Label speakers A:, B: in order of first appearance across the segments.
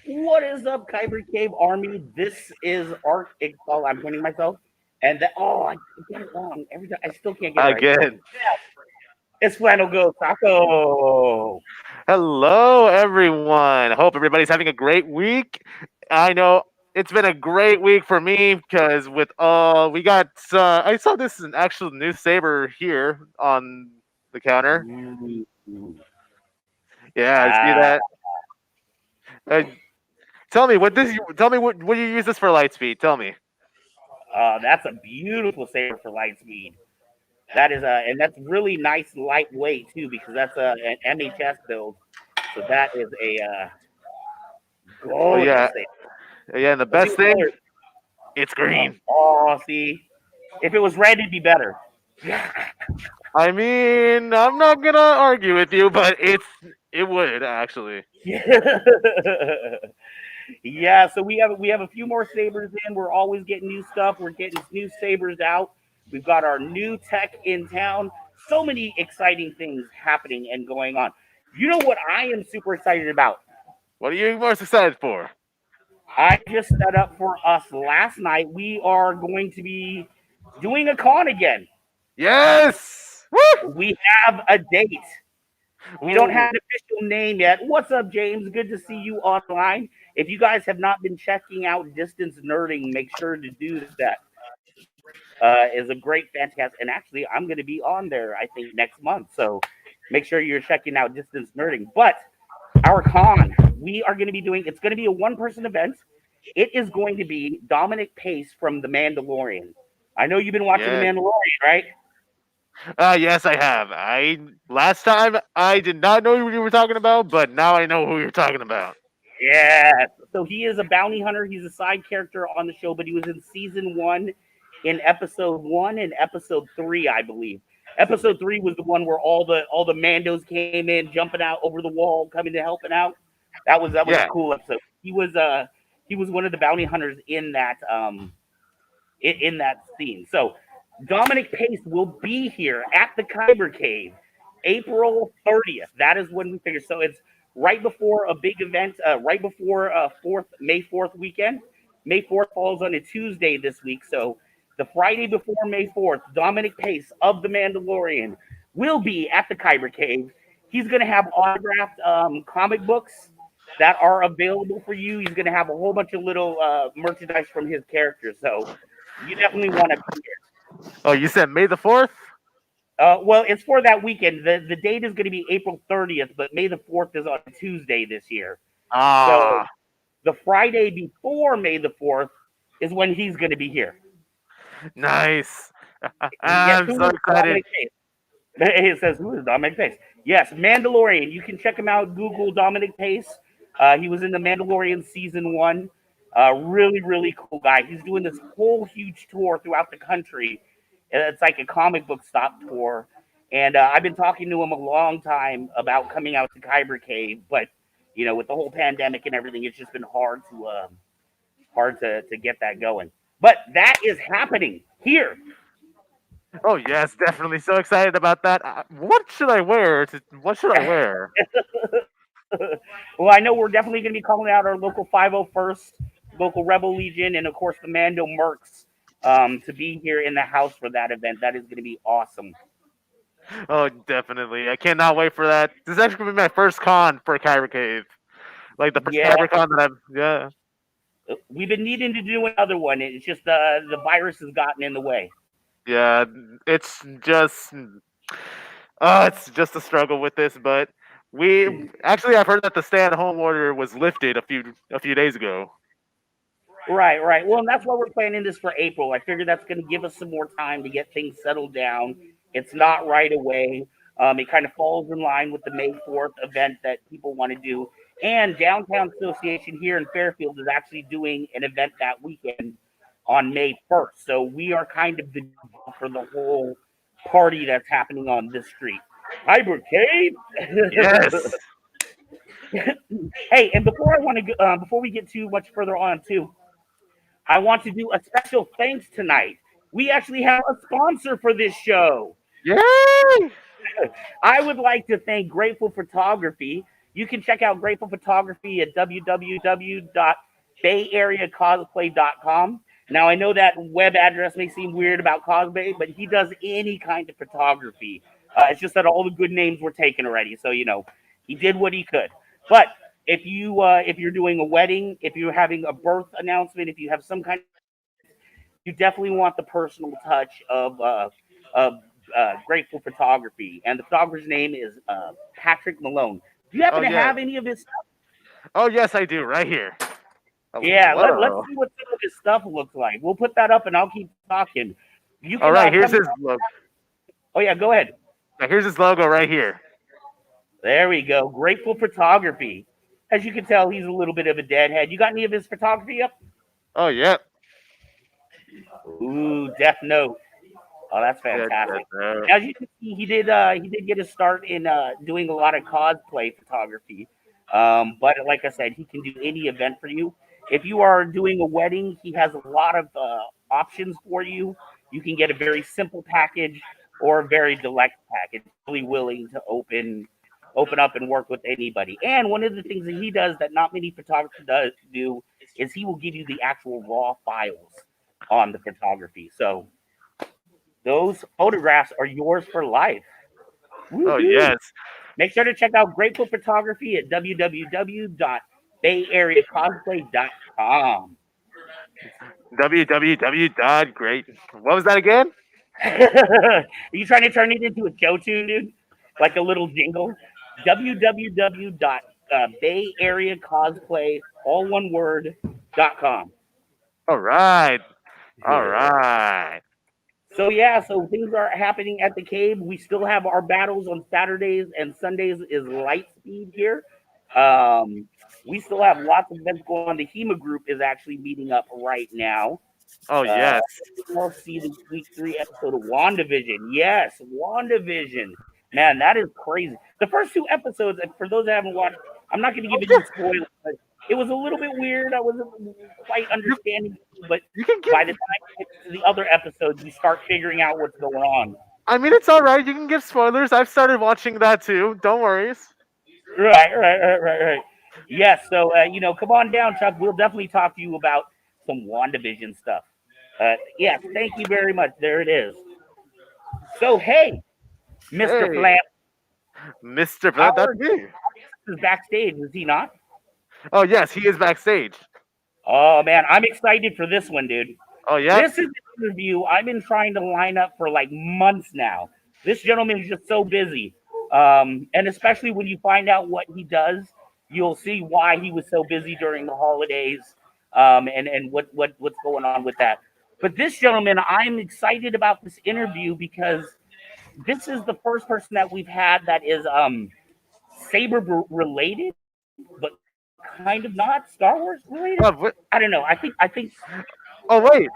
A: What is up, Kyber Cave Army? This is Arc Xcala. I'm pointing myself. And I get it wrong every time. I still can't get it right.
B: Again.
A: It's Flannel Go Taco.
B: Hello, everyone. Hope everybody's having a great week. I know it's been a great week for me because with we got. I saw this is an actual new saber here on the counter.
A: Ooh.
B: Yeah, I see
A: Ah,
B: that. Uh, tell me what this. Tell me what you use this for light speed. Tell me.
A: that's a beautiful saber for light speed. That is and that's really nice lightweight too because that's an MHS build. So that is a
B: Oh
A: gorgeous
B: yeah,
A: saber.
B: yeah. And the
A: Let's see
B: best
A: what
B: thing,
A: color.
B: it's green.
A: See, if it was red, it'd be better.
B: I mean, I'm not gonna argue with you, but it would actually.
A: Yeah. Yeah, so we have a few more sabers in. We're always getting new stuff. We're getting new sabers out. We've got our new tech in town. So many exciting things happening and going on. You know what I am super excited about?
B: What are you most excited for?
A: I just set up for us last night. We are going to be doing a con again.
B: Yes!
A: We have a date. We don't
B: Woo!
A: have an official name yet. What's up, James? Good to see you online. If you guys have not been checking out Distance Nerding, make sure to do that. Is a great fantastic, and actually, I'm going to be on there. I think next month, so make sure you're checking out Distance Nerding. But our con, we are going to be doing. It's going to be a one-person event. It is going to be Dominic Pace from The Mandalorian. I know you've been watching The
B: Yes.
A: Mandalorian, right?
B: Yes, I have. I last time I did not know who you were talking about, but now I know who you're talking about.
A: Yes. So he is a bounty hunter. He's a side character on the show, but he was in season one, in episode one and episode three, I believe. Episode three was the one where all the Mandos came in, jumping out over the wall, coming to helping out. That was a
B: Yeah.
A: cool episode. He was one of the bounty hunters in that scene. So Dominic Pace will be here at the Kyber Cave, April 30th. That is when we figure. So it's right before a big event, right before May 4th weekend. May 4th falls on a Tuesday this week. So the Friday before May 4th, Dominic Pace of The Mandalorian will be at the Kyber Cave. He's going to have autographed comic books that are available for you. He's going to have a whole bunch of little merchandise from his characters. So you definitely want to be here.
B: Oh, you said May the 4th?
A: Well, it's for that weekend. The date is going to be April 30th, but May 4th is on Tuesday this year. So
B: Ah,
A: the Friday before May 4th is when he's going to be here.
B: nice.
A: Yes,
B: I'm
A: who
B: so
A: is
B: excited.
A: Dominic Pace? It says, who is Dominic Pace? Yes, Mandalorian. You can check him out. Google Dominic Pace. He was in the Mandalorian season one. Really, really cool guy. He's doing this whole huge tour throughout the country. It's like a comic book stop tour. And I've been talking to him a long time about coming out to Kyber Cave, but with the whole pandemic and everything, it's just been hard to get that going. But that is happening here.
B: Oh yes, definitely so excited about that. What should I wear? What should I wear?
A: Well, I know we're definitely going to be calling out our local 501st, local Rebel Legion, and of course the Mando Mercs to be here in the house for that event. That is going to be awesome.
B: Oh, definitely. I cannot wait for that. This is actually gonna be my first con for Kyber Cave. Like the first
A: Yeah,
B: Kyber con that I've. Yeah.
A: we've been needing to do another one. It's just the virus has gotten in the way.
B: Yeah. It's just a struggle with this, but we actually I've heard that the stay-at-home order was lifted a few days ago.
A: Right, right. Well, and that's why we're planning this for April. I figure that's going to give us some more time to get things settled down. It's not right away. It kind of falls in line with the May 4th event that people want to do. And Downtown Association here in Fairfield is actually doing an event that weekend on May 1st. So we are kind of the draw for the whole party that's happening on this street. Hyper Cave.
B: Yes.
A: Hey, and before we get too much further on too, I want to do a special thanks tonight. We actually have a sponsor for this show.
B: Yay!
A: I would like to thank Grateful Photography. You can check out Grateful Photography at www.bayareacosplay.com. Now, I know that web address may seem weird about cosplay, but he does any kind of photography. It's just that all the good names were taken already, so he did what he could. But if you're doing a wedding, if you're having a birth announcement, if you have some kind of, you definitely want the personal touch of Grateful Photography, and the photographer's name is Patrick Malone. Do you happen to have any of his stuff?
B: Oh yes, I do. Right here.
A: Yeah, let's see what some of his stuff looks like. We'll put that up, and I'll keep talking. You can,
B: all right, here's his logo.
A: Oh yeah, go ahead.
B: Now, here's his logo right here.
A: There we go. Grateful Photography. As you can tell, he's a little bit of a deadhead. You got any of his photography up?
B: Oh yeah.
A: Ooh, Death Note. Oh, that's fantastic. As you can see, he did get his start in doing a lot of cosplay photography. But like I said, he can do any event for you. If you are doing a wedding, he has a lot of options for you. You can get a very simple package or a very deluxe package. Really willing to open up and work with anybody. And one of the things that he does that not many photographers do is he will give you the actual raw files on the photography. So those photographs are yours for life. Woo-hoo.
B: Oh yes.
A: Make sure to check out Grateful Photography at www.bayareacosplay.com.
B: www.great. What was that again?
A: Are you trying to turn it into a show tune, dude? Like a little jingle? www.bayareacosplay, all one word.com.
B: All right. All right.
A: So yeah, so things are happening at the cave. We still have our battles on Saturdays, and Sundays is light speed here. We still have lots of events going on. The HEMA group is actually meeting up right now.
B: Oh yes.
A: We'll see the week 3 episode of WandaVision. Yes, WandaVision. Man, that is crazy. The first 2 episodes, and for those that haven't watched, I'm not going to give any spoilers, but it was a little bit weird. I wasn't quite understanding, but by the time you get to the other episodes, you start figuring out what's going on.
B: I mean, it's all right. You can give spoilers. I've started watching that too. Don't worry.
A: Right. Yes, so, come on down, Chuck. We'll definitely talk to you about some WandaVision stuff. Yes, thank you very much. There it is. So, hey, Mr. Flannel.
B: Mr. Flannel, that's me.
A: Is backstage, is he not?
B: Oh, yes, he is backstage.
A: Oh, man, I'm excited for this one, dude.
B: Oh, yeah?
A: This is an interview I've been trying to line up for like months now. This gentleman is just so busy. And especially when you find out what he does, you'll see why he was so busy during the holidays and what's going on with that. But this gentleman, I'm excited about this interview because this is the first person that we've had that is Saber related, but kind of not Star Wars related. I don't know. I think.
B: Oh wait.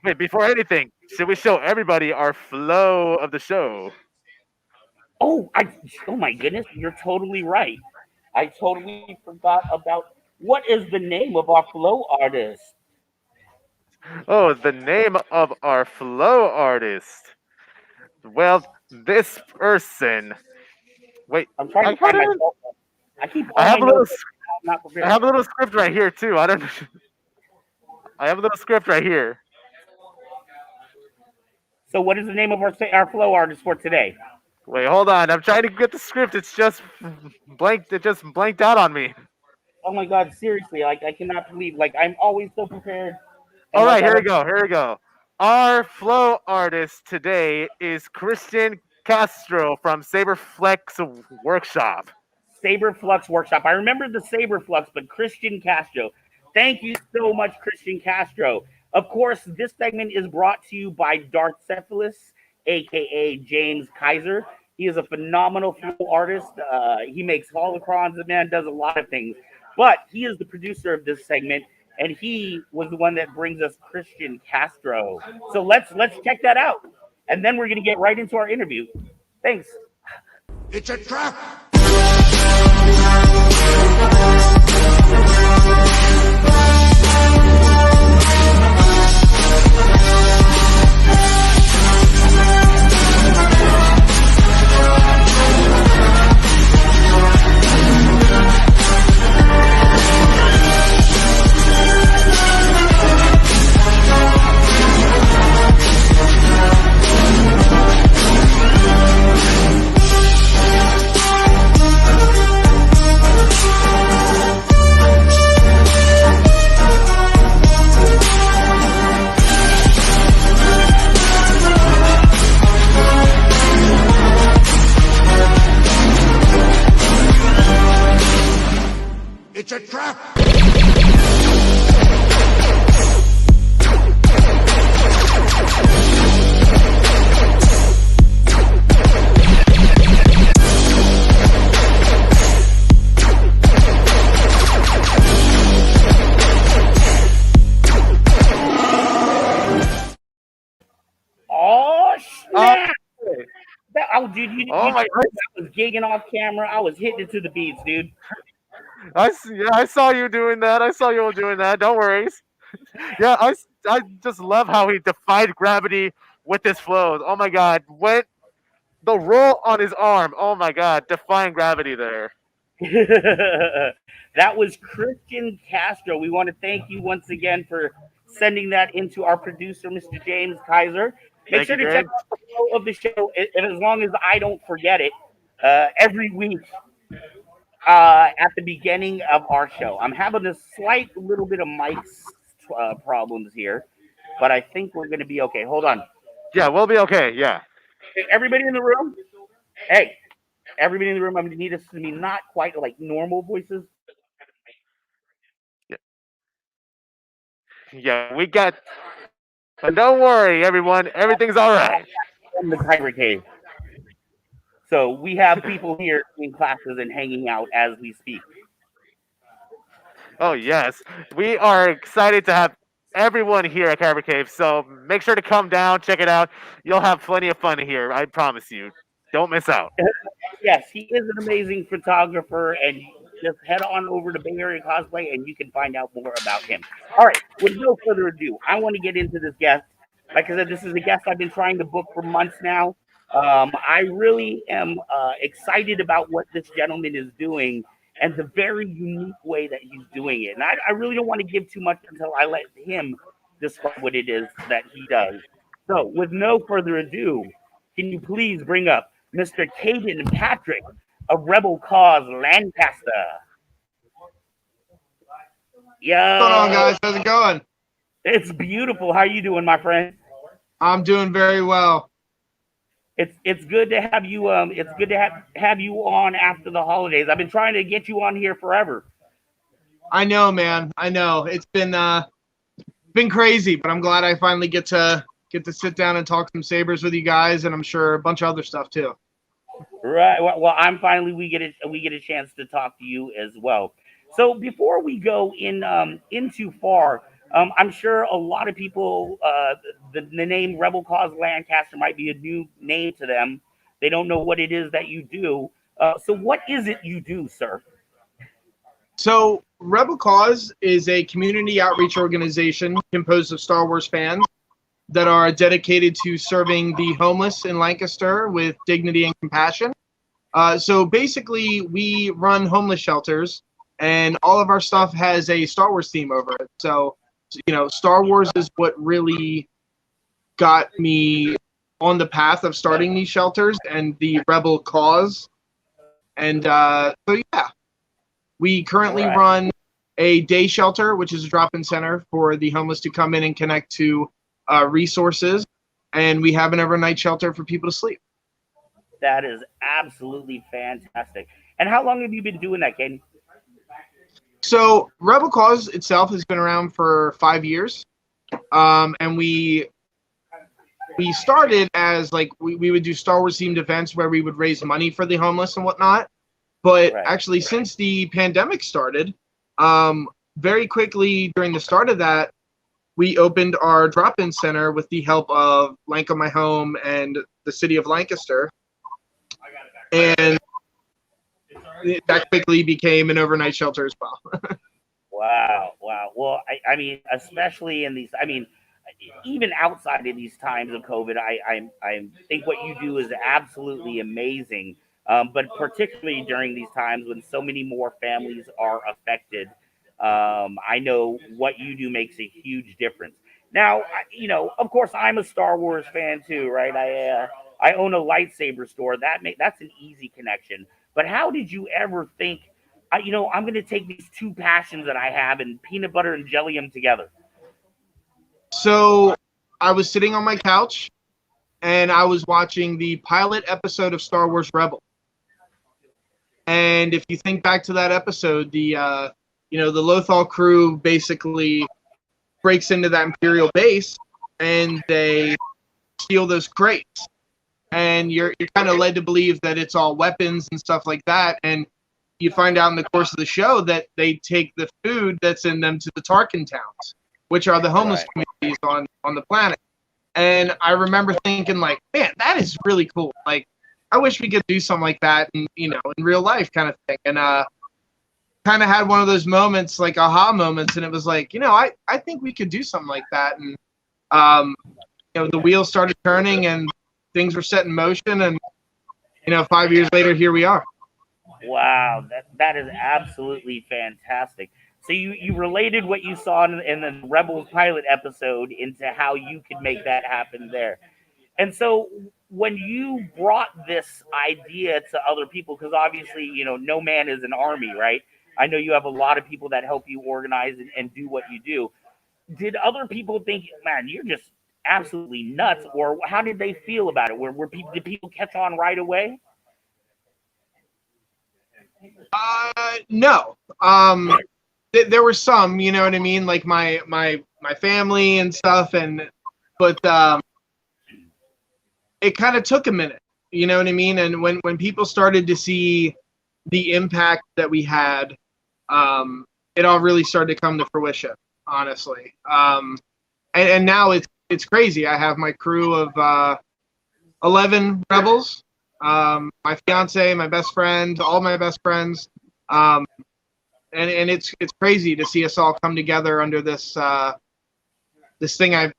B: Wait, before anything, should we show everybody our flow of the show?
A: Oh my goodness, you're totally right. I totally forgot about what is the name of our flow artist.
B: Oh, the name of our flow artist. Well, this person. Wait,
A: I'm trying to find myself.
B: I have a little script right here too. I have a little script right here.
A: So, what is the name of our flow artist for today?
B: Wait, hold on. I'm trying to get the script. It's just blanked. It just blanked out on me.
A: Oh my God! Seriously, like I cannot believe. Like I'm always so prepared.
B: All right, here we go. Our flow artist today is Christian Castro from Saberflux Workshop.
A: Saberflux Workshop. I remember the Saberflux, but Christian Castro. Thank you so much, Christian Castro. Of course, this segment is brought to you by Darthcephalus, aka James Kaiser. He is a phenomenal flow artist. He makes holocrons. The man does a lot of things, but he is the producer of this segment, and he was the one that brings us Christian Castro. So let's check that out, and then we're gonna get right into our interview. Thanks.
C: It's a trap. It's a trap!
A: Oh
B: Oh,
A: snap! Dude,
B: oh my!
A: I was gigging off camera. I was hitting it to the beats, dude.
B: Yeah, I saw you doing that. I saw you all doing that. Don't worry. Yeah, I just love how he defied gravity with his flows. Oh my God, went the roll on his arm. Oh my God, defying gravity there.
A: That was Christian Castro. We want to thank you once again for sending that into our producer, Mr. James Kaiser. Make
B: Thank
A: sure
B: you,
A: to check
B: Greg.
A: out the flow of the show, and as long as I don't forget it, every week at the beginning of our show. I'm having a slight little bit of mic problems here, but I think we're going to be okay. Hold on.
B: Yeah, we'll be okay. Yeah.
A: Hey, everybody in the room? Hey, everybody in the room, I'm going to need us to be not quite like normal voices.
B: Yeah, we got. But don't worry, everyone. Everything's all right.
A: From the Kyber Cave. So we have people here in classes and hanging out as we speak.
B: Oh yes, we are excited to have everyone here at Kyber Cave. So make sure to come down, check it out. You'll have plenty of fun here. I promise you. Don't miss out.
A: Yes, he is an amazing photographer, and just head on over to Bay Area Cosplay and you can find out more about him. All right, with no further ado, I want to get into this guest. Like I said, this is a guest I've been trying to book for months now. I really am excited about what this gentleman is doing and the very unique way that he's doing it. And I really don't want to give too much until I let him describe what it is that he does. So, with no further ado, can you please bring up Mr. Kaden Patrick of Rebel Cause Lancaster? Yo,
D: What's going on, guys? How's it going?
A: it's beautiful. How you doing, my friend?
D: I'm doing very well.
A: It's good to have you. It's good to have you on after the holidays. I've been trying to get you on here forever.
D: I know, man. I know. It's been crazy, but I'm glad I finally get to sit down and talk some sabers with you guys, and I'm sure a bunch of other stuff too.
A: Right. Well, I'm finally we get a chance to talk to you as well. So before we go in too far, I'm sure a lot of people the name Rebel Cause Lancaster might be a new name to them. They don't know what it is that you do. So what is it you do, sir?
D: So, Rebel Cause is a community outreach organization composed of Star Wars fans that are dedicated to serving the homeless in Lancaster with dignity and compassion. So basically, we run homeless shelters, and all of our stuff has a Star Wars theme over it. So, Star Wars is what really got me on the path of starting these shelters and the Rebel Cause. And so, yeah, we currently run a day shelter, which is a drop-in center for the homeless to come in and connect to resources. And we have an overnight shelter for people to sleep.
A: That is absolutely fantastic. And how long have you been doing that, Kaden?
D: So Rebel Cause itself has been around for 5 years. And we started as we would do Star Wars themed events where we would raise money for the homeless and whatnot. But actually, since the pandemic started, very quickly during the start of that, we opened our drop-in center with the help of Lanka My Home and the city of Lancaster. And that quickly became an overnight shelter as well.
A: Wow. Well, I mean, especially in these, I mean, even outside of these times of COVID, I think what you do is absolutely amazing. But particularly during these times when so many more families are affected, I know what you do makes a huge difference. Now, of course, I'm a Star Wars fan too, right? I own a lightsaber store. That's an easy connection. But how did you ever think, I'm going to take these two passions that I have and peanut butter and jelly them together?
D: So I was sitting on my couch and I was watching the pilot episode of Star Wars Rebel. And if you think back to that episode, the the Lothal crew basically breaks into that Imperial base and they steal those crates. And you're kind of led to believe that it's all weapons and stuff like that. And you find out in the course of the show that they take the food that's in them to the Tarkin towns, which are the homeless communities on the planet. And I remember thinking, like, man, that is really cool. Like, I wish we could do something like that, in real life, kind of thing. And kind of had one of those moments, like aha moments, and it was like, I think we could do something like that. And the wheels started turning, and things were set in motion. And 5 years later, here we are.
A: Wow, that is absolutely fantastic. So you related what you saw in the Rebels pilot episode into how you could make that happen there. And so when you brought this idea to other people, because obviously, no man is an army, right? I know you have a lot of people that help you organize and do what you do. Did other people think, man, you're just absolutely nuts? Or how did they feel about it? Did people catch on right away?
D: No. There were some, you know what I mean, like my family and stuff, but it kind of took a minute, you know what I mean, and when people started to see the impact that we had, it all really started to come to fruition, honestly. And now it's crazy. I have my crew of 11 rebels. My fiance, my best friend, all my best friends, and it's crazy to see us all come together under this this thing I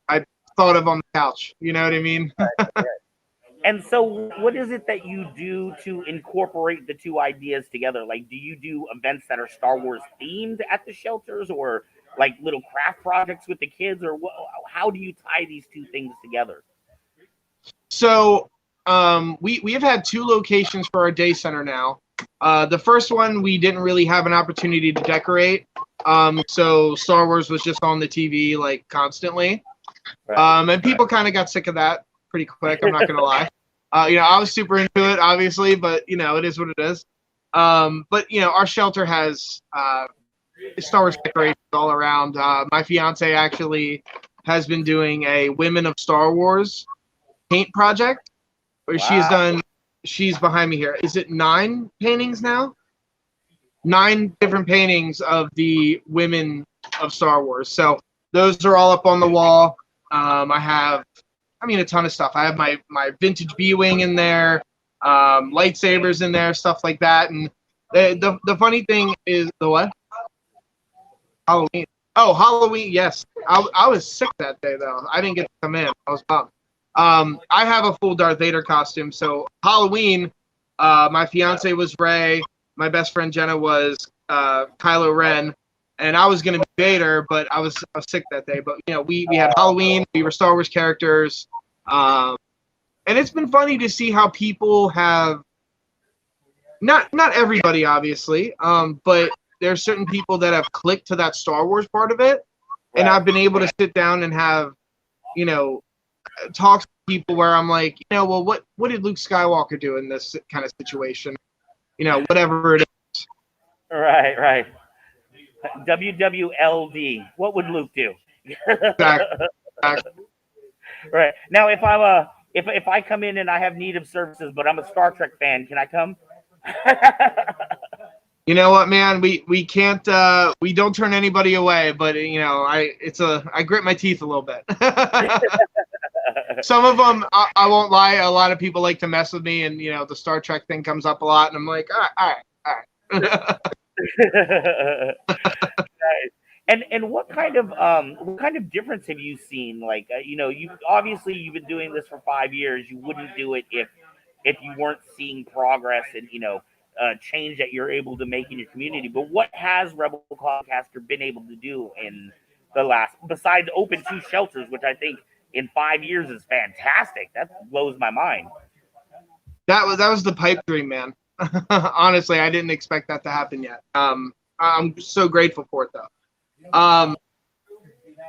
D: thought of on the couch. You know what I mean?
A: And so, what is it that you do to incorporate the two ideas together? Like, do you do events that are Star Wars themed at the shelters, or like little craft projects with the kids, or how do you tie these two things together?
D: So. We have had 2 locations for our day center now. The first one we didn't really have an opportunity to decorate, so Star Wars was just on the TV like constantly, and people kind of got sick of that pretty quick. I'm not gonna lie. I was super into it, obviously, but it is what it is. But our shelter has Star Wars decorations all around. My fiance actually has been doing a Women of Star Wars paint project. Wow. She's behind me here. Is it 9 paintings now? 9 different paintings of the women of Star Wars. So those are all up on the wall. I have, a ton of stuff. I have my vintage B-Wing in there, lightsabers in there, stuff like that. And the funny thing is, the what? Halloween. Oh, Halloween, yes. I was sick that day, though. I didn't get to come in. I was bummed. I have a full Darth Vader costume. So Halloween, my fiance was Rey. My best friend Jenna was Kylo Ren, and I was gonna be Vader, but I was sick that day. But we had Halloween. We were Star Wars characters, and it's been funny to see how people have not everybody, obviously, but there's certain people that have clicked to that Star Wars part of it, and I've been able to sit down and have talks to people where I'm like, well, what did Luke Skywalker do in this kind of situation? Whatever it is.
A: Right. WWLD. What would Luke do?
D: Exactly.
A: Right. Now, if I'm if I come in and I have need of services, but I'm a Star Trek fan, can I come?
D: You know what, man? We can't we don't turn anybody away, but I grit my teeth a little bit. Some of them, I won't lie, a lot of people like to mess with me, and the Star Trek thing comes up a lot, and I'm like, all right.
A: And what kind of difference have you seen? Like, you obviously you've been doing this for 5 years. You wouldn't do it if you weren't seeing progress and change that you're able to make in your community. But what has Rebel Lancaster been able to do in the last, besides open 2 shelters, which I think in 5 years is fantastic? That blows my mind.
D: That was the pipe dream, man. Honestly, I didn't expect that to happen yet. I'm so grateful for it, though.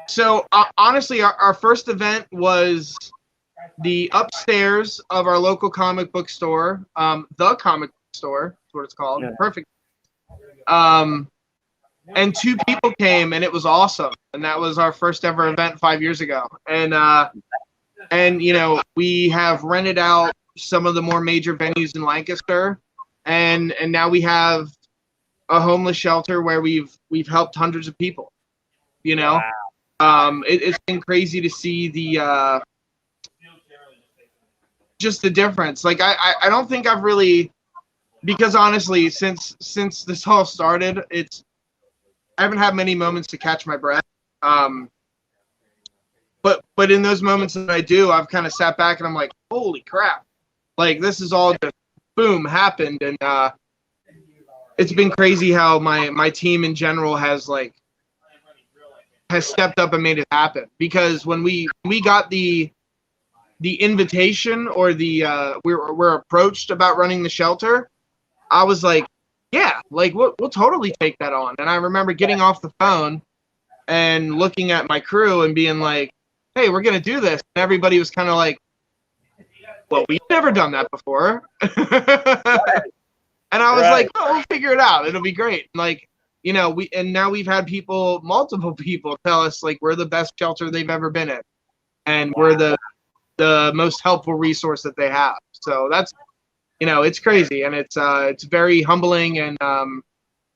D: So honestly, our first event was the upstairs of our local comic book store, the comic book store, that's what it's called. Yeah. Perfect. and 2 people came, and it was awesome. And that was our first ever event 5 years ago. And you know, we have rented out some of the more major venues in Lancaster, and now we have a homeless shelter where we've helped hundreds of people. You know, it's been crazy to see the just the difference. Like I don't think I've really, because honestly, since this all started, I haven't had many moments to catch my breath. But in those moments that I do, I've kind of sat back and I'm like, holy crap. Like, this is all just boom, happened. And it's been crazy how my team in general has stepped up and made it happen. Because when we got the invitation, or we're approached about running the shelter, I was like, yeah, like we'll totally take that on. And I remember getting off the phone and looking at my crew and being like, hey, we're going to do this. And everybody was kind of like, well, we've never done that before. And I was like, oh, we'll figure it out. It'll be great. And like, you know, now we've had multiple people tell us like we're the best shelter they've ever been in. And we're the most helpful resource that they have. So that's, you know, it's crazy. And it's very humbling and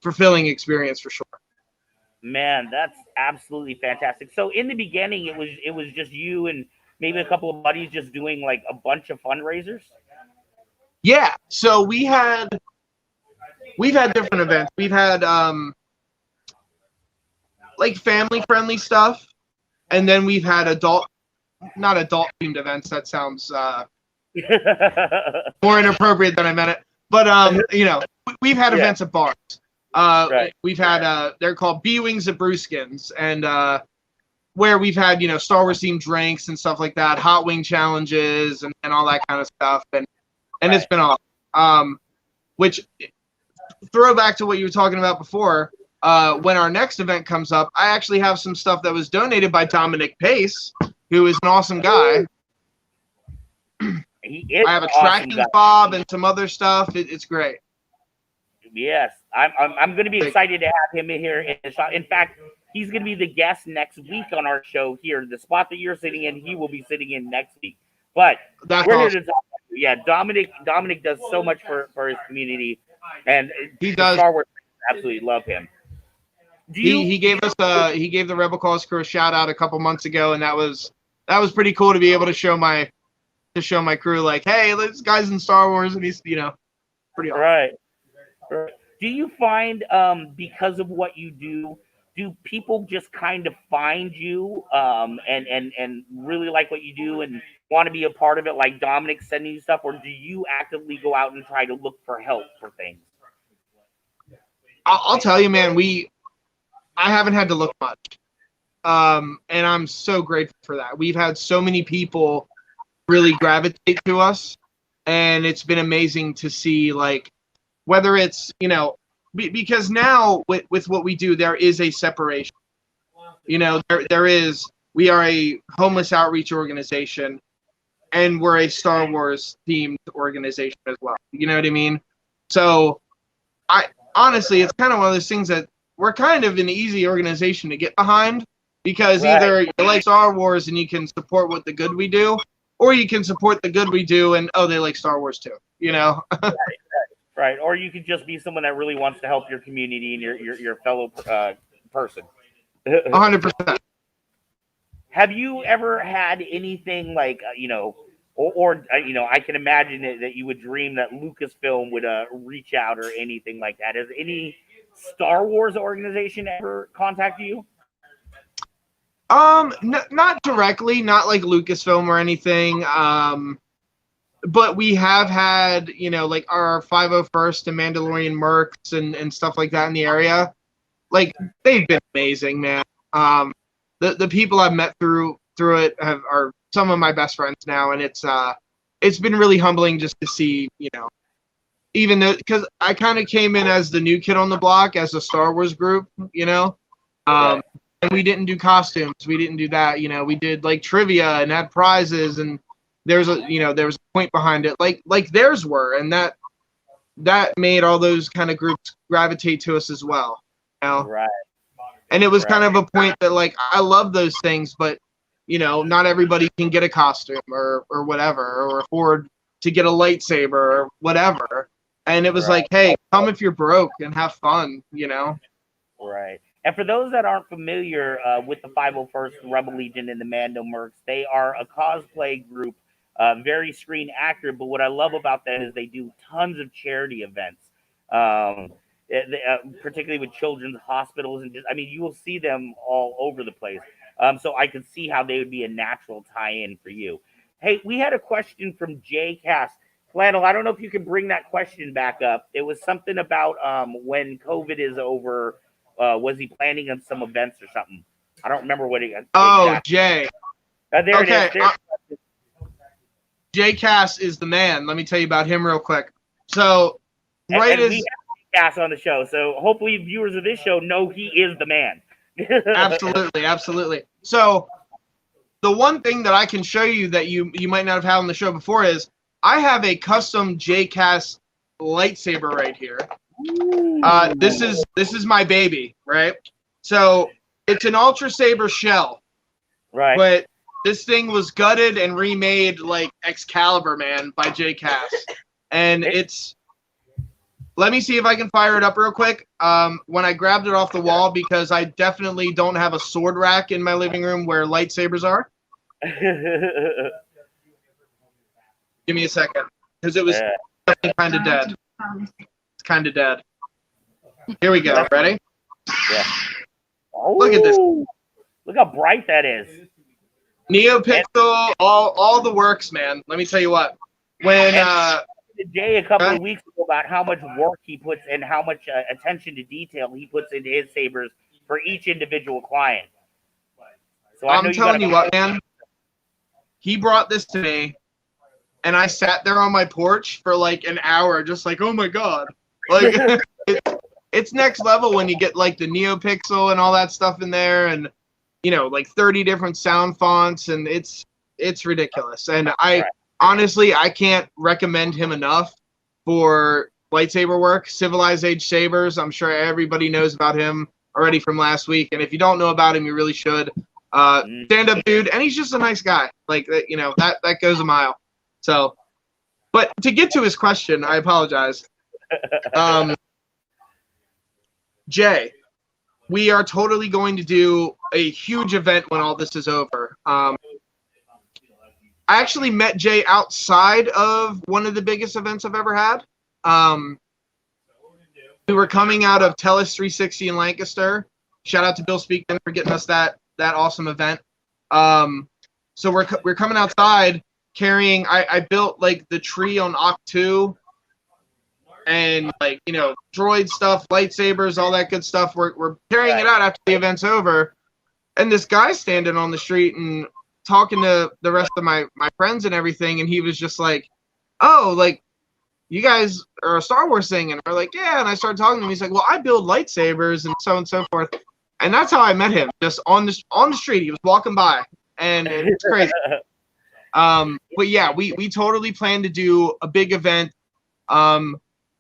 D: fulfilling experience for sure.
A: Man, that's absolutely fantastic. So in the beginning, it was just you and maybe a couple of buddies just doing like a bunch of fundraisers.
D: Yeah. So we've had different events. We've had like family friendly stuff, and then we've had not adult themed events. That sounds more inappropriate than I meant it. But you know, we've had events at bars. We've had they're called B-Wings at Brewskins, and where we've had, you know, Star Wars themed drinks and stuff like that, hot wing challenges and all that kind of stuff, and it's been awesome. Which, throw back to what you were talking about before, when our next event comes up, I actually have some stuff that was donated by Dominic Pace, who is an awesome guy. I have a tracking fob and some other stuff. It's great.
A: Yes, I'm going to be excited to have him in here. In fact, he's going to be the guest next week on our show here. The spot that you're sitting in, he will be sitting in next week. But
D: that's
A: we're
D: awesome.
A: here to talk. Yeah, Dominic does so much for his community, and
D: he does.
A: Star Wars absolutely love him.
D: He gave the Rebel Cause crew a shout out a couple months ago, and that was pretty cool to be able to show my crew like, hey, this guy's in Star Wars, and he's, you know, pretty awesome.
A: Right. Do you find because of what you do people just kind of find you and really like what you do and want to be a part of it, like Dominic sending you stuff, or do you actively go out and try to look for help for things?
D: I'll tell you, man, I haven't had to look much. And I'm so grateful for that. We've had so many people really gravitate to us, and it's been amazing to see, like, whether it's, you know, because now with what we do, there is a separation. You know, we are a homeless outreach organization, and we're a Star Wars themed organization as well. You know what I mean? So honestly, it's kind of one of those things that we're kind of an easy organization to get behind, because either you like Star Wars and you can support what the good we do, or you can support the good we do and, oh, they like Star Wars too, you know?
A: Right. Or you could just be someone that really wants to help your community and your fellow person.
D: 100%.
A: Have you ever had anything like, you know, or you know, I can imagine that you would dream that Lucasfilm would reach out or anything like that. Has any Star Wars organization ever contact you?
D: Not directly, not like Lucasfilm or anything. But we have had, you know, like our 501st and Mandalorian Mercs and stuff like that in the area. Like, they've been amazing, man. The people I've met through it are some of my best friends now, and it's been really humbling just to see, you know, even though, because I kind of came in as the new kid on the block as a Star Wars group, you know, and we didn't do costumes, we didn't do that, you know, we did like trivia and had prizes, and there was a point behind it, like theirs were, and that made all those kind of groups gravitate to us as well. know?
A: Right.
D: And it was
A: Right.
D: kind of a point that, like, I love those things, but, you know, not everybody can get a costume or whatever, or afford to get a lightsaber or whatever. And it was
A: Right.
D: like, hey, come if you're broke and have fun, you know?
A: Right. And for those that aren't familiar with the 501st Rebel Legion and the Mando Mercs, they are a cosplay group, very screen accurate. But what I love about them is they do tons of charity events, particularly with children's hospitals. And just, I mean, you will see them all over the place. So I can see how they would be a natural tie-in for you. Hey, we had a question from Jay Cass. Flannel, I don't know if you can bring that question back up. It was something about when COVID is over, was he planning on some events or something? I don't remember what he got.
D: Oh,
A: Exactly.
D: Jay.
A: There
D: Okay,
A: it is.
D: Jay Cass is the man. Let me tell you about him real quick. So, right
A: and
D: as
A: we have Cass on the show, so hopefully viewers of this show know he is the man.
D: absolutely. So, the one thing that I can show you that you might not have had on the show before is I have a custom Jay Cass lightsaber right here. This is my baby, right? So it's an Ultra Saber shell,
A: Right.
D: but this thing was gutted and remade like Excalibur, man, by Jay Cass, and it's. Let me see if I can fire it up real quick. When I grabbed it off the wall, because I definitely don't have a sword rack in my living room where lightsabers are. Give me a second, because it was definitely kind of dead. It's kind of dead. Here we go. Ready?
A: Yeah. Oh,
D: Look at this.
A: Look how bright that is.
D: NeoPixel, all the works, man. Let me tell you what. When
A: Jay a couple of weeks ago about how much work he puts and how much attention to detail he puts into his sabers for each individual client. So
D: I'm telling you what, man. He brought this to me, and I sat there on my porch for like an hour, just like, oh my god, like it's next level when you get like the NeoPixel and all that stuff in there, and you know, like 30 different sound fonts, and it's ridiculous. And honestly, I can't recommend him enough for lightsaber work. Civilized Age Sabers, I'm sure everybody knows about him already from last week, and if you don't know about him, you really should. Stand-up dude, and he's just a nice guy. Like, you know, that goes a mile. So, but to get to his question, I apologize. Jay, we are totally going to do a huge event when all this is over. I actually met Jay outside of one of the biggest events I've ever had. We were coming out of Tellus 360 in Lancaster. Shout out to Bill Speakman for getting us that awesome event. So we're coming outside carrying. I built like the tree on Oct 2, and like, you know, droid stuff, lightsabers, all that good stuff. We're carrying it out after the event's over, and this guy's standing on the street and talking to the rest of my friends and everything, and he was just like, oh, like, you guys are a Star Wars thing? And we're like, yeah. And I started talking to him. He's like, well, I build lightsabers and so forth. And that's how I met him, just on the street. He was walking by, and it's crazy. But yeah, we totally plan to do a big event.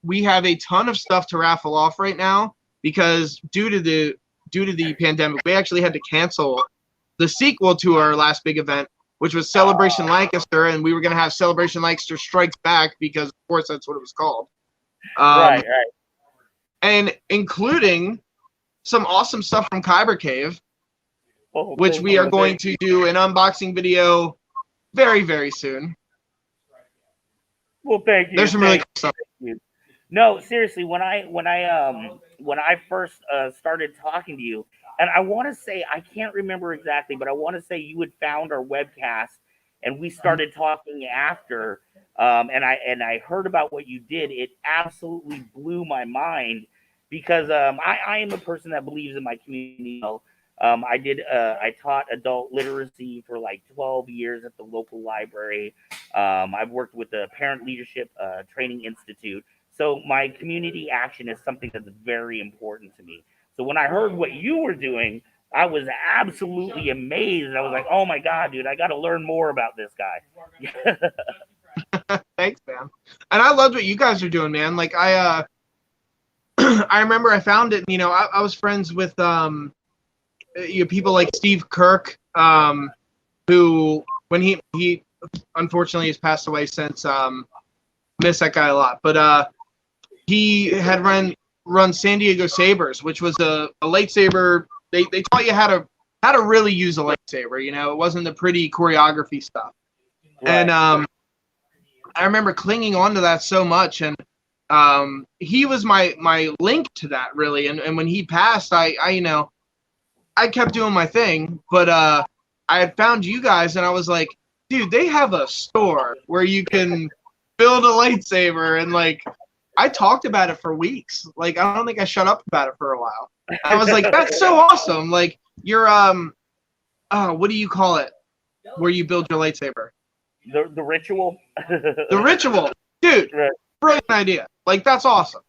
D: We have a ton of stuff to raffle off right now because due to the pandemic, we actually had to cancel the sequel to our last big event, which was Celebration Lancaster, and we were going to have Celebration Lancaster Strikes Back because, of course, that's what it was called.
A: Right.
D: And including some awesome stuff from Kyber Cave, which we are going to do an unboxing video very, very soon.
A: Well, thank you.
D: There's some really cool stuff.
A: No, seriously, when I first started talking to you, and I want to say, I can't remember exactly, but I want to say you had found our webcast, and we started talking after, and I heard about what you did. It absolutely blew my mind because I am a person that believes in my community. I taught adult literacy for like 12 years at the local library. I've worked with the Parent Leadership Training Institute. So my community action is something that's very important to me. So when I heard what you were doing, I was absolutely amazed. I was like, oh my God, dude, I got to learn more about this guy.
D: Thanks, man. And I loved what you guys are doing, man. Like I remember I found it. You know, I was friends with people like Steve Kirk, who when he unfortunately has passed away since. Miss that guy a lot, but he had run San Diego Sabers, which was a lightsaber. They taught you how to really use a lightsaber. You know, it wasn't the pretty choreography stuff.
A: Right.
D: And I remember clinging on to that so much, and he was my link to that really. And when he passed, I you know, I kept doing my thing, but I had found you guys, and I was like, dude, they have a store where you can build a lightsaber, and like I talked about it for weeks. Like I don't think I shut up about it for a while. I was like, that's so awesome. Like you're what do you call it? Where you build your lightsaber?
A: The ritual.
D: The ritual, dude.
A: Right.
D: Brilliant idea. Like that's awesome.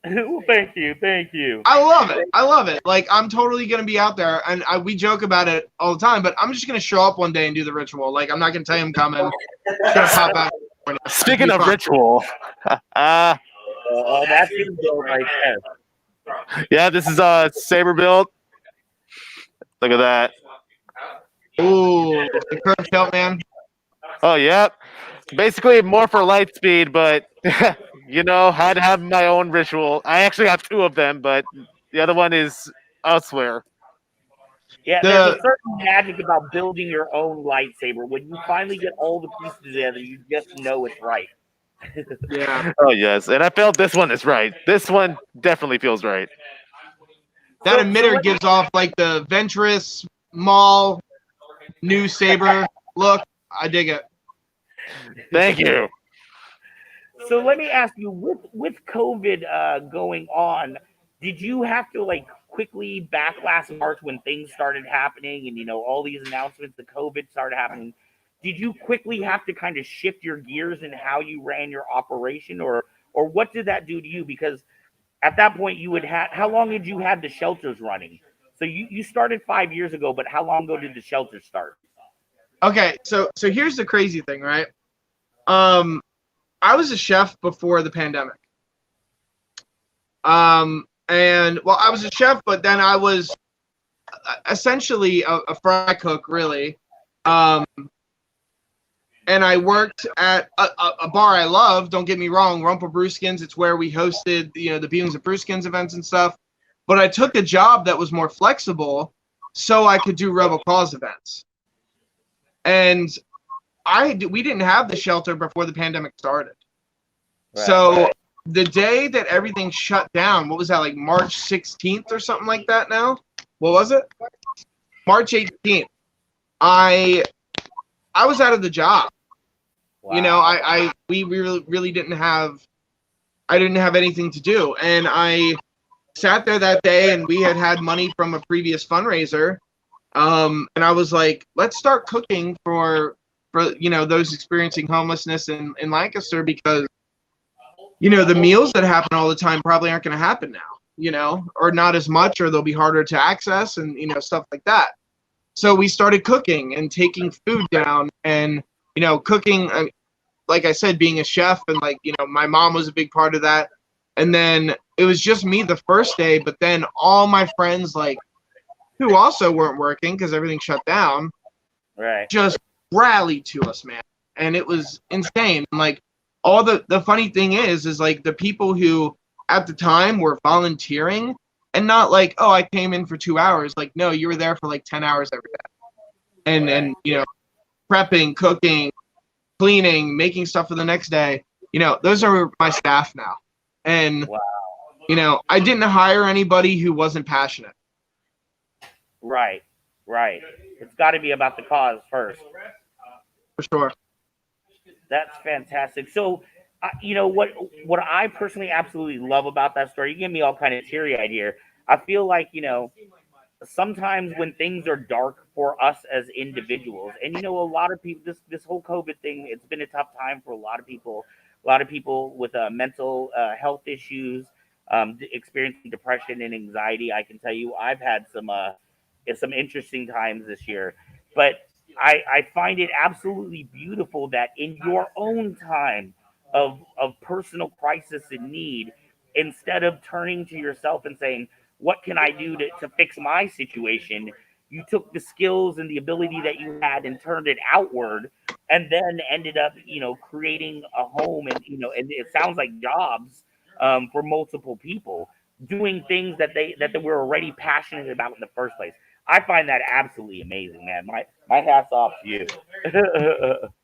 A: Well, thank you.
D: I love it. Like I'm totally gonna be out there, and we joke about it all the time. But I'm just gonna show up one day and do the ritual. Like I'm not gonna tell you I'm coming. Just gonna pop out.
B: Speaking of ritual,
A: That's gonna go right there.
B: yeah, this is Saber build. Look at that.
D: Ooh, the curved tilt, man.
B: Oh, yep. Basically more for light speed, but you know, had to have my own ritual. I actually have two of them, but the other one is elsewhere.
A: Yeah, there's a certain magic about building your own lightsaber. When you finally get all the pieces together, you just know it's right.
D: Yeah.
B: Oh yes, and I felt this one is right. This one definitely feels right.
D: That emitter gives off like the Ventress Maul new saber look. I dig it.
B: Thank you.
A: So let me ask you, with COVID going on, did you have to like quickly back last March when things started happening and you know all these announcements, the COVID started happening? Did you quickly have to kind of shift your gears in how you ran your operation, or what did that do to you? Because at that point you would have, how long had you had the shelters running? So you started 5 years ago, but how long ago did the shelters start?
D: Okay, so here's the crazy thing, right? I was a chef before the pandemic. And well, I was a chef, but then I was essentially a fry cook, really. And I worked at a bar I love. Don't get me wrong, Rumple Brewskins. It's where we hosted, you know, the Beans and Brewskins events and stuff. But I took a job that was more flexible, so I could do Rebel Cause events. And we didn't have the shelter before the pandemic started.
A: Right,
D: So
A: right.
D: the day that everything shut down, what was that, like March 16th or something like that now? What was it? March 18th. I was out of the job.
A: Wow.
D: You know, we really didn't have, I didn't have anything to do. And I sat there that day, and we had money from a previous fundraiser. And I was like, let's start cooking for you know, those experiencing homelessness in Lancaster, because you know, the meals that happen all the time probably aren't going to happen now, you know, or not as much, or they'll be harder to access, and you know, stuff like that. So we started cooking and taking food down, and you know, cooking, like I said, being a chef, and like, you know, my mom was a big part of that. And then it was just me the first day, but then all my friends, like, who also weren't working because everything shut down,
A: Right.
D: just rallied to us, man. And it was insane. Like, all the funny thing is like the people who at the time were volunteering, and not like, oh, I came in for 2 hours. Like, no, you were there for like 10 hours every day. And you know, prepping, cooking, cleaning, making stuff for the next day. You know, those are my staff now. And
A: Wow.
D: you know, I didn't hire anybody who wasn't passionate.
A: Right. It's got to be about the cause first.
D: For sure.
A: That's fantastic. So, you know what I personally absolutely love about that story. You give me all kind of teary-eyed here. I feel like, you know, sometimes when things are dark for us as individuals, and you know, a lot of people, this whole COVID thing, it's been a tough time for a lot of people. A lot of people with mental health issues, experiencing depression and anxiety. I can tell you, I've had some interesting times this year, but I find it absolutely beautiful that in your own time of personal crisis and need, instead of turning to yourself and saying, what can I do to fix my situation? You took the skills and the ability that you had and turned it outward, and then ended up, creating a home, and and it sounds like jobs, for multiple people, doing things that they were already passionate about in the first place. I find that absolutely amazing, man. My hats off to you.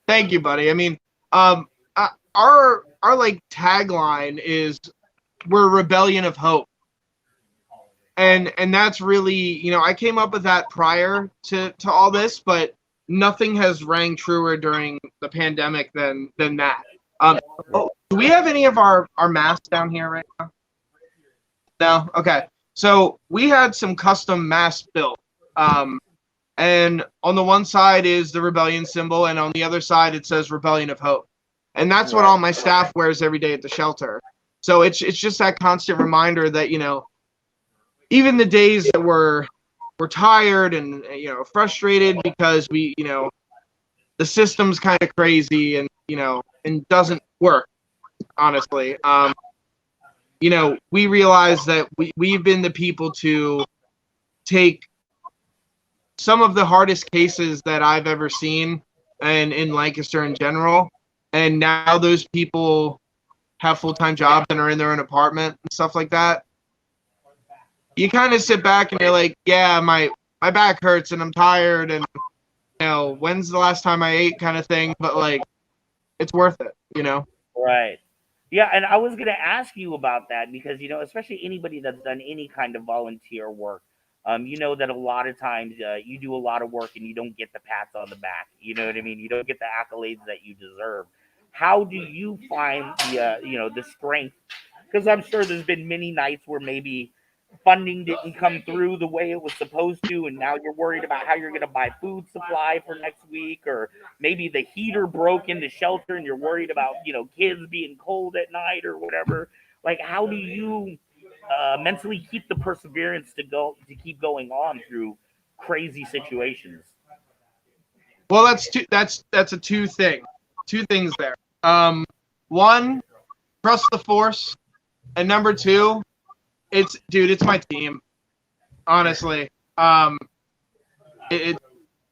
D: Thank you, buddy. I mean, our like tagline is we're rebellion of hope. And that's really, I came up with that prior to all this, but nothing has rang truer during the pandemic than that. Do we have any of our masks down here right now? No? Okay. So we had some custom masks built. And on the one side is the rebellion symbol, and on the other side it says Rebellion of Hope. And that's what all my staff wears every day at the shelter. So it's just that constant reminder that, even the days that we're tired and frustrated because we the system's kind of crazy and and doesn't work, honestly. We realize that we've been the people to take some of the hardest cases that I've ever seen and in Lancaster in general, and now those people have full-time jobs and are in their own apartment and stuff like that. You kind of sit back and you're like, yeah, my back hurts and I'm tired and when's the last time I ate, kind of thing, but like it's worth it,
A: Right. Yeah, and I was going to ask you about that because, especially anybody that's done any kind of volunteer work, that a lot of times you do a lot of work and you don't get the pats on the back. You know what I mean? You don't get the accolades that you deserve. How do you find the strength? Because I'm sure there's been many nights where maybe funding didn't come through the way it was supposed to, and now you're worried about how you're going to buy food supply for next week, or maybe the heater broke in the shelter and you're worried about kids being cold at night or whatever. Like, how do you mentally keep the perseverance to keep going on through crazy situations?
D: Well, that's a two things there. One, trust the force, and number two, it's my team, honestly.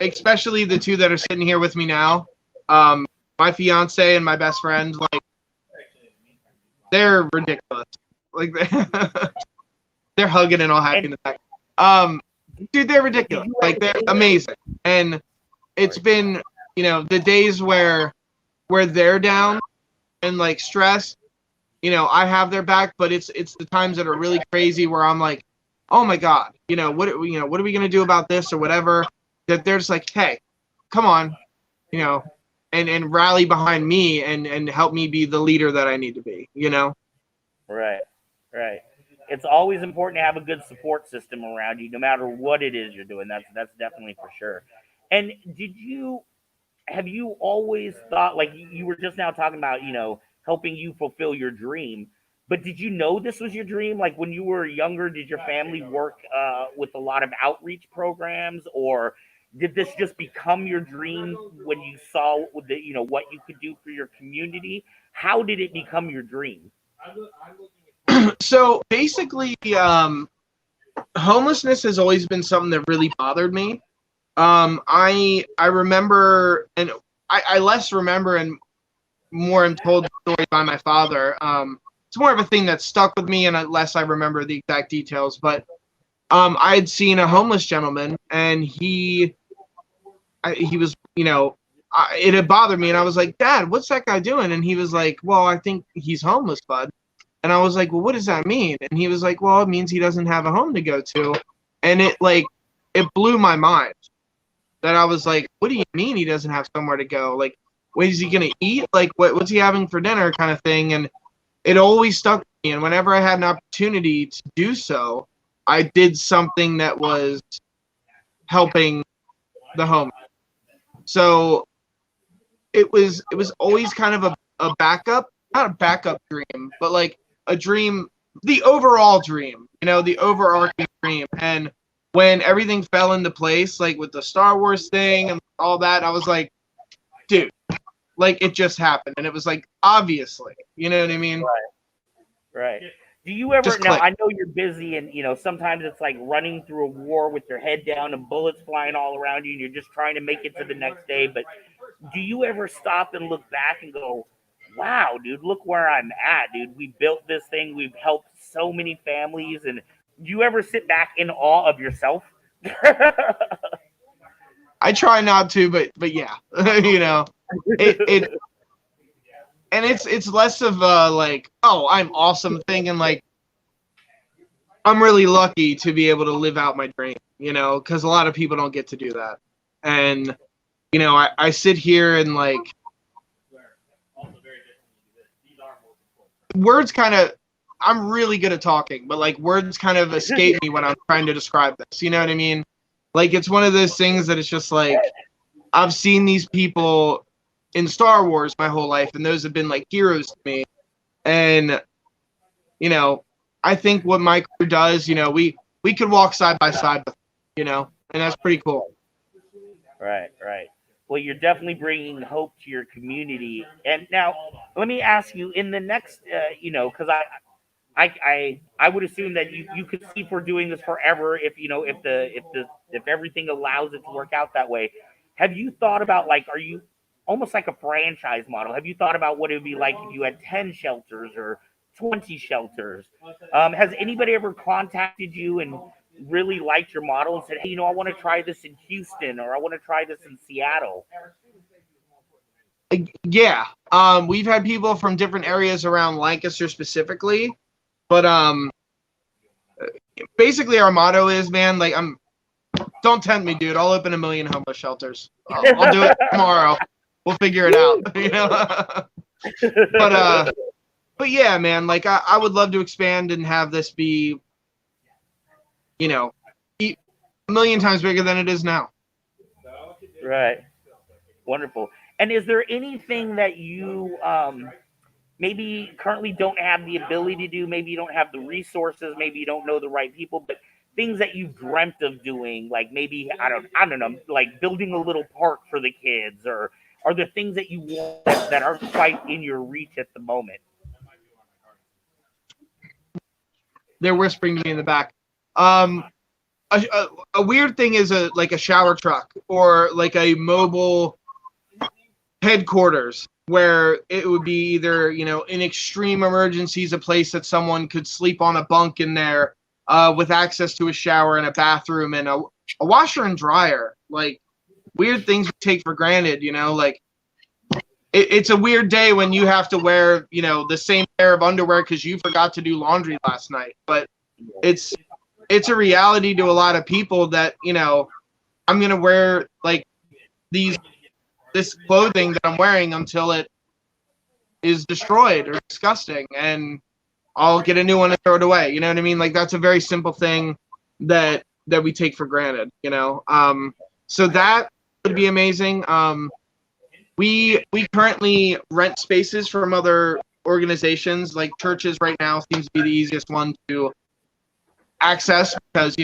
D: Especially the two that are sitting here with me now. My fiance and my best friend, like, they're ridiculous. Like, they're hugging and all happy in the back. Dude, they're ridiculous. Like, they're amazing. And it's been, the days where they're down and like stressed, I have their back, but it's the times that are really crazy where I'm like, oh my God, what are we going to do about this or whatever, that they're just like, hey, come on, and rally behind me and help me be the leader that I need to be,
A: Right. It's always important to have a good support system around you, no matter what it is you're doing. That's definitely for sure. And have you always thought, like you were just now talking about, helping you fulfill your dream, but did you know this was your dream? Like when you were younger, did your family work with a lot of outreach programs, or did this just become your dream when you saw what you could do for your community? How did it become your dream?
D: So basically, homelessness has always been something that really bothered me. I remember, and I less remember and more am told the story by my father. It's more of a thing that stuck with me, and less I remember the exact details. But I had seen a homeless gentleman, and he was, it had bothered me, and I was like, Dad, what's that guy doing? And he was like, well, I think he's homeless, bud. And I was like, well, what does that mean? And he was like, well, it means he doesn't have a home to go to. And it blew my mind. That I was like, what do you mean he doesn't have somewhere to go? Like, what is he going to eat? Like, what's he having for dinner, kind of thing? And it always stuck with me. And whenever I had an opportunity to do so, I did something that was helping the homeless. So it was always kind of a backup, not a backup dream, but like a dream, the overall dream, the overarching dream. And when everything fell into place, like with the Star Wars thing and all that, I was like, dude, like it just happened. And it was like, obviously, you know what I mean?
A: Right. Do you ever
D: Just
A: now?
D: click.
A: I know you're busy, and sometimes it's like running through a war with your head down and bullets flying all around you, and you're just trying to make it to the next day. But do you ever stop and look back and go, "Wow, dude, look where I'm at, dude. We built this thing. We've helped so many families." And do you ever sit back in awe of yourself?
D: I try not to, but yeah, it and it's less of a like, oh, I'm awesome thing, and like I'm really lucky to be able to live out my dream, because a lot of people don't get to do that. And I sit here and like words kind of, I'm really good at talking, but like words kind of escape me when I'm trying to describe this. You know what I mean? Like it's one of those things that it's just like I've seen these people in Star Wars my whole life, and those have been like heroes to me. And I think what my crew does, we could walk side by side with them, and that's pretty cool.
A: Right, right. Well, you're definitely bringing hope to your community. And now, let me ask you: in the next, because I would assume that you could see if we're doing this forever if if everything allows it to work out that way. Have you thought about like are you almost like a franchise model? Have you thought about what it would be like if you had 10 shelters or 20 shelters? Has anybody ever contacted you and really liked your model and said, hey, I want to try this in Houston or I want to try this in Seattle?
D: Yeah, we've had people from different areas around Lancaster specifically, but basically our motto is, man, like don't tempt me, dude. I'll open 1 million homeless shelters. I'll do it tomorrow. We'll figure it out, but yeah, man, like I would love to expand and have this be, a million times bigger than it is now.
A: Right. Wonderful. And is there anything that you maybe currently don't have the ability to do? Maybe you don't have the resources. Maybe you don't know the right people. But things that you've dreamt of doing, like maybe I don't know, like building a little park for the kids, or are there things that you want that aren't quite in your reach at the moment?
D: They're whispering to me in the back. A weird thing is like a shower truck or like a mobile headquarters where it would be either in extreme emergencies a place that someone could sleep on a bunk in there with access to a shower and a bathroom and a washer and dryer. Like weird things we take for granted, like it's a weird day when you have to wear the same pair of underwear because you forgot to do laundry last night, but it's a reality to a lot of people that I'm gonna wear like this clothing that I'm wearing until it is destroyed or disgusting, and I'll get a new one and throw it away. You know what I mean? Like that's a very simple thing that we take for granted. So that would be amazing. We currently rent spaces from other organizations, like churches. Right now seems to be the easiest one to access because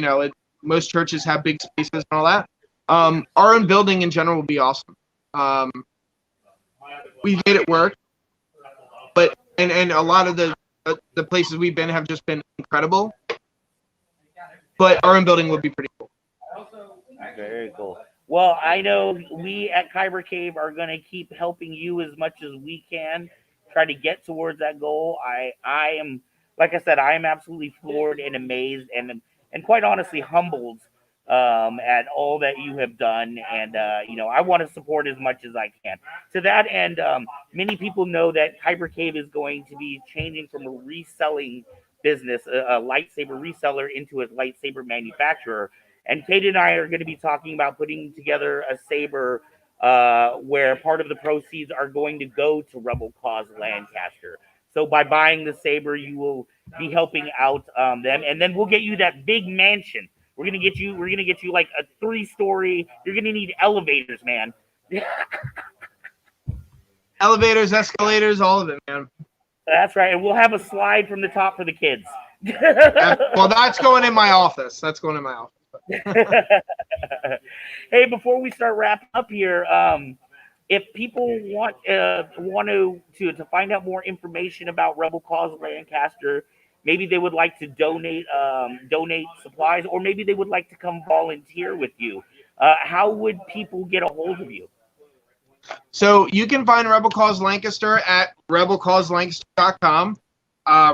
D: most churches have big spaces and all that. Our own building in general would be awesome. We've made it work, but and a lot of the places we've been have just been incredible. But our own building would be pretty cool.
A: Very cool. Well, I know we at Kyber Cave are going to keep helping you as much as we can try to get towards that goal. I am, like I said, I am absolutely floored and amazed and quite honestly humbled at all that you have done. And, I want to support as much as I can. To that end, many people know that Kyber Cave is going to be changing from a reselling business, a lightsaber reseller, into a lightsaber manufacturer. And Kaden and I are going to be talking about putting together a saber where part of the proceeds are going to go to Rebel Cause Lancaster. So by buying the saber, you will be helping out them, and then we'll get you that big mansion. We're gonna get you like a 3-story. You're gonna need elevators, man.
D: Elevators, escalators, all of it, man.
A: That's right, and we'll have a slide from the top for the kids.
D: Well, that's going in my office.
A: Hey, before we start wrapping up here, if people want to find out more information about Rebel Cause Lancaster, maybe they would like to donate supplies, or maybe they would like to come volunteer with you. How would people get a hold of you?
D: So you can find Rebel Cause Lancaster at rebelcauselancaster.com,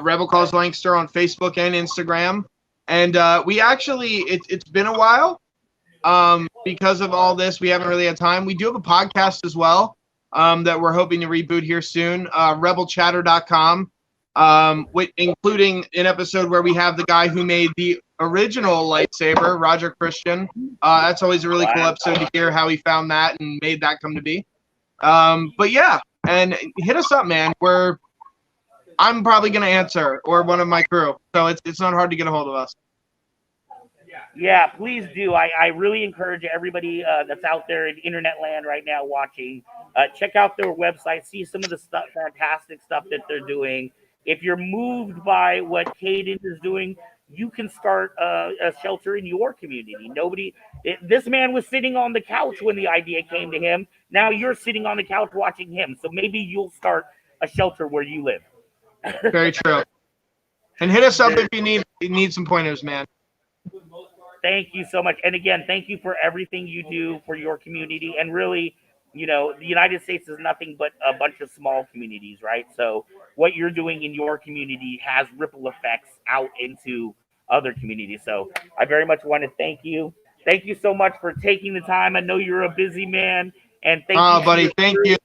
D: Rebel Cause Lancaster on Facebook and Instagram. And we actually, it's been a while because of all this. We haven't really had time. We do have a podcast as well that we're hoping to reboot here soon, rebelchatter.com, including an episode where we have the guy who made the original lightsaber, Roger Christian. That's always a really cool episode to hear how he found that and made that come to be. But yeah, and hit us up, man. I'm probably going to answer, or one of my crew. So it's not hard to get a hold of us.
A: Yeah, please do. I really encourage everybody that's out there in internet land right now watching, check out their website, see some of the fantastic stuff that they're doing. If you're moved by what Kaden is doing, you can start a shelter in your community. This man was sitting on the couch when the idea came to him. Now you're sitting on the couch watching him. So maybe you'll start a shelter where you live.
D: Very true. And hit us up if you need some pointers, man.
A: Thank you so much. And again, thank you for everything you do for your community. And really, the United States is nothing but a bunch of small communities, right? So what you're doing in your community has ripple effects out into other communities. So I very much want to thank you. Thank you so much for taking the time. I know you're a busy man. And thank you.
D: Buddy, thank you.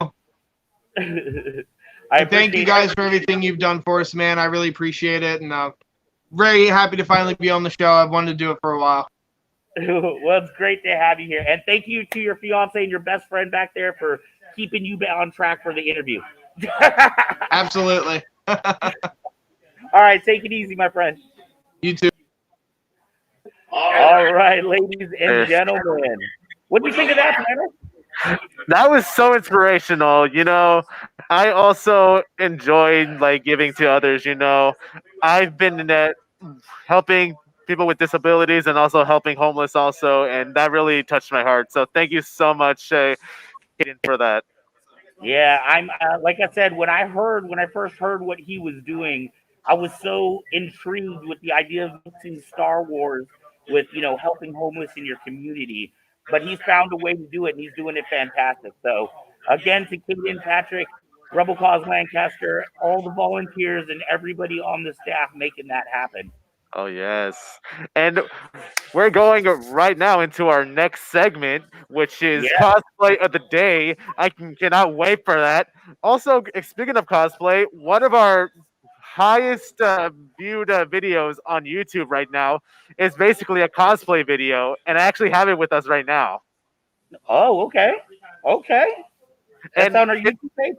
D: Thank you guys for
A: everything.
D: everything you've done for us, man. I really appreciate it. And very happy to finally be on the show. I've wanted to do it for a while.
A: Well, it's great to have you here. And thank you to your fiance and your best friend back there for keeping you on track for the interview.
D: Absolutely.
A: All right, take it easy, my friend.
D: You too.
A: All right, ladies and gentlemen. What do you think of that, Flannel?
B: That was so inspirational. I also enjoyed giving to others. I've been helping people with disabilities and also helping homeless also, and that really touched my heart. So thank you so much, Kaden, for that.
A: Yeah, I'm like I said, when I first heard what he was doing, I was so intrigued with the idea of mixing Star Wars with helping homeless in your community. But he's found a way to do it, and he's doing it fantastic. So again, to Kaden, Patrick, Rebel Cause Lancaster, all the volunteers, and everybody on the staff making that happen.
B: Oh, yes. And we're going right now into our next segment, which is Cosplay of the Day. I cannot wait for that. Also, speaking of cosplay, one of our highest viewed videos on YouTube right now is basically a cosplay video, and I actually have it with us right now.
A: Oh, okay. That's on our YouTube page?